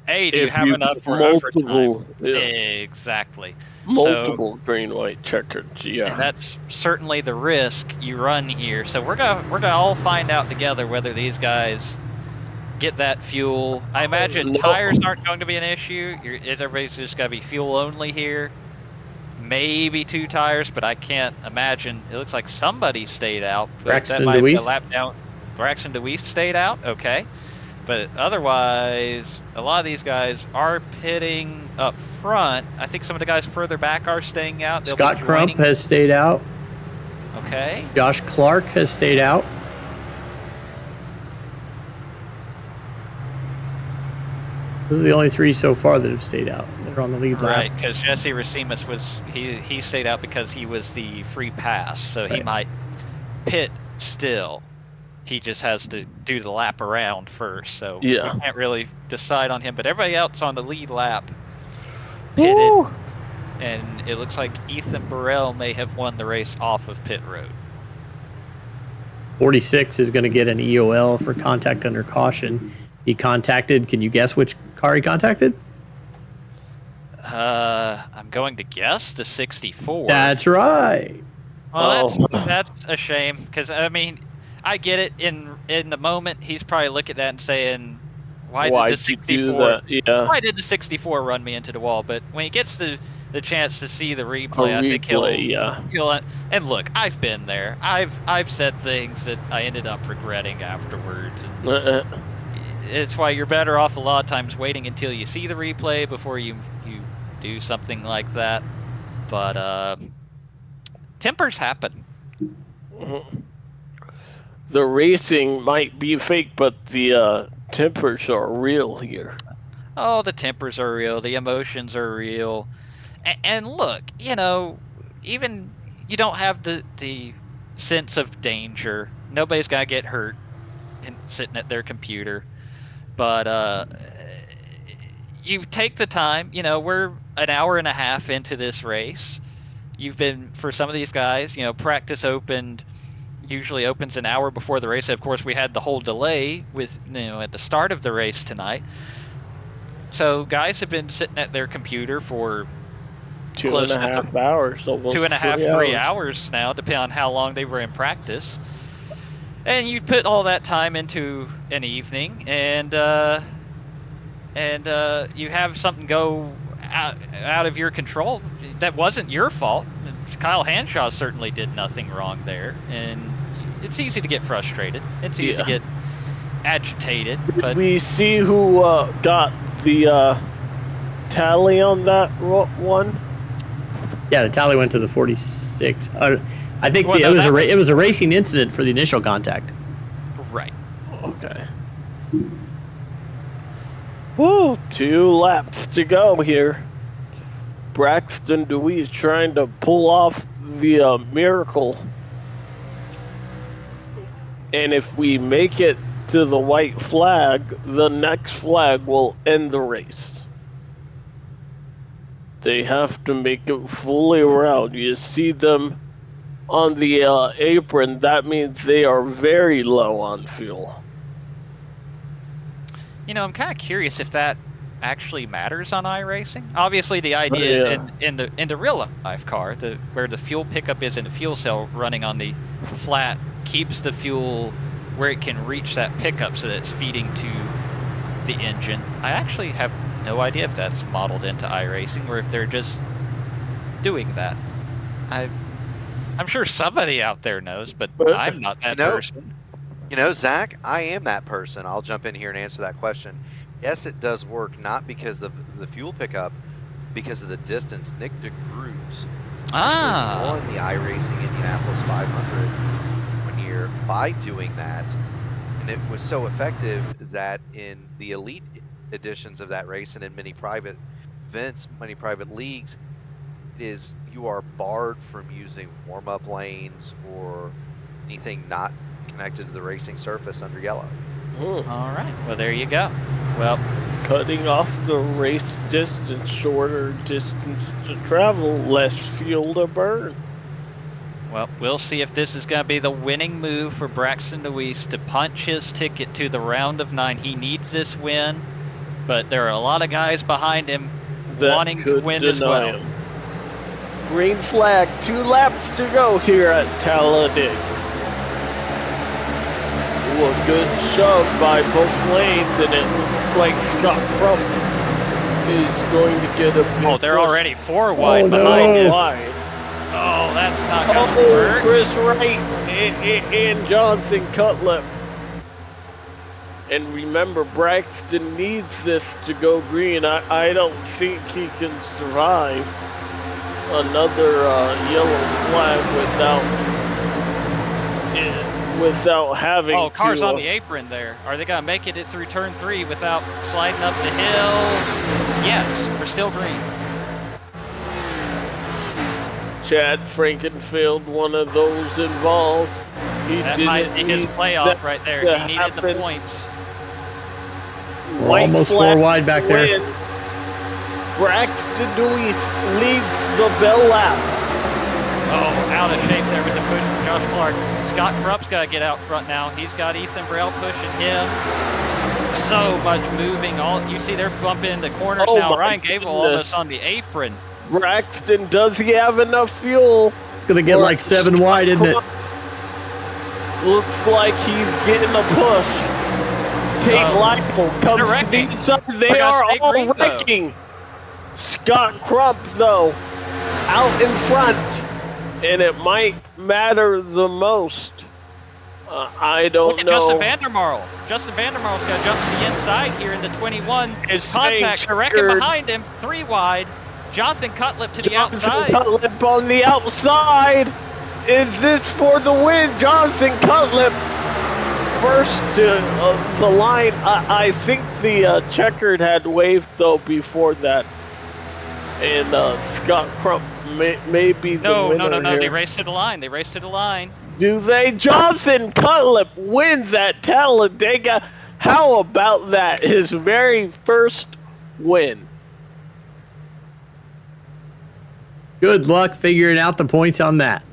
A, do you If have you enough get for overtime? multiple, Exactly. multiple green white checkers, yeah. And that's certainly the risk you run here. So we're gonna all find out together whether these guys get that fuel. I imagine No. tires aren't going to be an issue. Everybody's just got to be fuel only here. Maybe 2 tires, but I can't imagine. It looks like somebody stayed out. But Braxton that might be a DeWeese? lap down. Braxton DeWeese stayed out. Okay. But otherwise, a lot of these guys are pitting up front. I think some of the guys further back are staying out. They'll Scott be Crump joining. has stayed out. Okay. Josh Clark has stayed out. Those are the only 3 so far that have stayed out. They're on the lead lap. Right, because Jesse Racimus he stayed out because he was the free pass, so he Right. might pit still. He just has to do the lap around first, so Yeah. we can't really decide on him. But everybody else on the lead lap pitted, Woo! and it looks like Ethan Burrell may have won the race off of pit road. 46 is going to get an EOL for contact under caution. He contacted, can you guess which car he contacted? I'm going to guess the 64. That's right. Well, Oh. that's a shame, because I mean, I get it. In the moment, he's probably looking at that and saying, "Why did the Why'd you do 64? that? Yeah. Why did the 64 run me into the wall?" But when he gets the chance to see the A replay, I think he'll replay, yeah. And look, I've been there. I've said things that I ended up regretting afterwards. And it's why you're better off a lot of times waiting until you see the replay before you do something like that. But tempers happen. The racing might be fake, but the tempers are real here. Oh, the tempers are real. The emotions are real. And look, even you don't have the sense of danger. Nobody's gonna get hurt sitting at their computer. But you take the time. We're an hour and a half into this race. You've been, for some of these guys, practice opened usually opens an hour before the race. Of course, we had the whole delay with at the start of the race tonight. So guys have been sitting at their computer for Two close and a to half hours, almost 2.5, 3 3 hours now, depending on how long they were in practice. And you put all that time into an evening, and you have something go out of your control. That wasn't your fault. Kyle Hanshaw certainly did nothing wrong there, and it's easy to get frustrated. It's easy to get agitated. But we see who got the tally on that one. Yeah, the tally went to the 46. I think Well, it no, was that it was a racing incident for the initial contact. right. Okay. Woo! 2 laps to go here. Braxton Dewey is trying to pull off the miracle. And if we make it to the white flag, the next flag will end the race. They have to make it fully around. You see them on the apron, that means they are very low on fuel. I'm kind of curious if that actually matters on iRacing. Obviously, the idea is in the real life car, where the fuel pickup is in a fuel cell running on the flat, keeps the fuel where it can reach that pickup so that it's feeding to the engine. I actually have no idea if that's modeled into iRacing or if they're just doing that. I'm sure somebody out there knows, but I'm not that person. Zach, I am that person. I'll jump in here and answer that question. Yes, it does work, not because of the fuel pickup, because of the distance. Nick DeGroot won the iRacing Indianapolis 500 one year by doing that, and it was so effective that in the elite editions of that race and in many private events, many private leagues, you are barred from using warm-up lanes or anything not connected to the racing surface under yellow. All right. Well, there you go. Well, cutting off the race distance, shorter distance to travel, less fuel to burn. Well, we'll see if this is going to be the winning move for Braxton Deweese to punch his ticket to the round of 9. He needs this win, but there are a lot of guys behind him wanting to win as well. Him. Green flag, 2 laps to go here at Talladega. A good shove by both lanes, and it looks like Scott Crump is going to get a big they're push. already 4 wide behind him. Oh, that's not going to work. Chris Wright and Johnson Cutlip. And remember, Braxton needs this to go green. I don't think he can survive another yellow flag without having to... Oh, cars on the apron there. Are they going to make it through turn 3 without sliding up the hill? Yes, we're still green. Chad Frankenfield, one of those involved. That might be his playoff right there. He needed the points. We're almost 4 wide back there. Braxton Deweese leads the bell lap. Oh, out of shape there with the push from Josh Clark. Scott Krupp's got to get out front now. He's got Ethan Braille pushing him. So much moving. You see they're bumping into corners now. Ryan Gable almost on the apron. Braxton, does he have enough fuel? It's going to get like 7 wide, isn't it? Looks like he's getting a push. Tate Lytle comes to the inside. They are all wrecking. Scott Crump, though, out in front. And it might matter the most. I don't know. Justin Vandermarl. Justin Vandermarl's got to jump to the inside here in the 21. Contact, wrecking behind him, 3 wide. Jonathan Cutlip to the outside. Cutlip on the outside. Is this for the win? Jonathan Cutlip first to the line. I think the checkered had waved, though, before that. And Scott Crump may be the winner No. here. They raced to the line. Do they? Jonathan Cutlip wins at Talladega. How about that? His very first win. Good luck figuring out the points on that.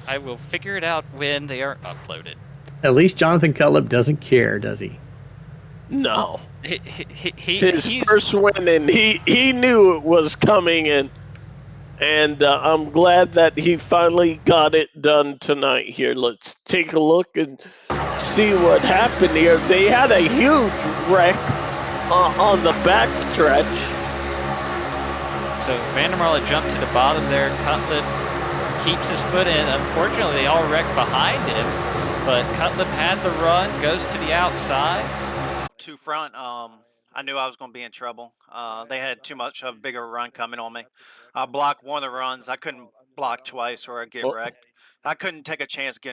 I will figure it out when they are uploaded. At least Jonathan Cutlip doesn't care, does he? No. He's First win, and he knew it was coming, and I'm glad that he finally got it done tonight. Here, let's take a look and see what happened here. They had a huge wreck on the back stretch. So Vandermarle jumped to the bottom there. Cutlip keeps his foot in. Unfortunately, they all wrecked behind him, but Cutlip had the run, goes to the outside. To front, I knew I was going to be in trouble. They had too much of a bigger run coming on me. I blocked one of the runs. I couldn't block twice or I'd get wrecked. I couldn't take a chance getting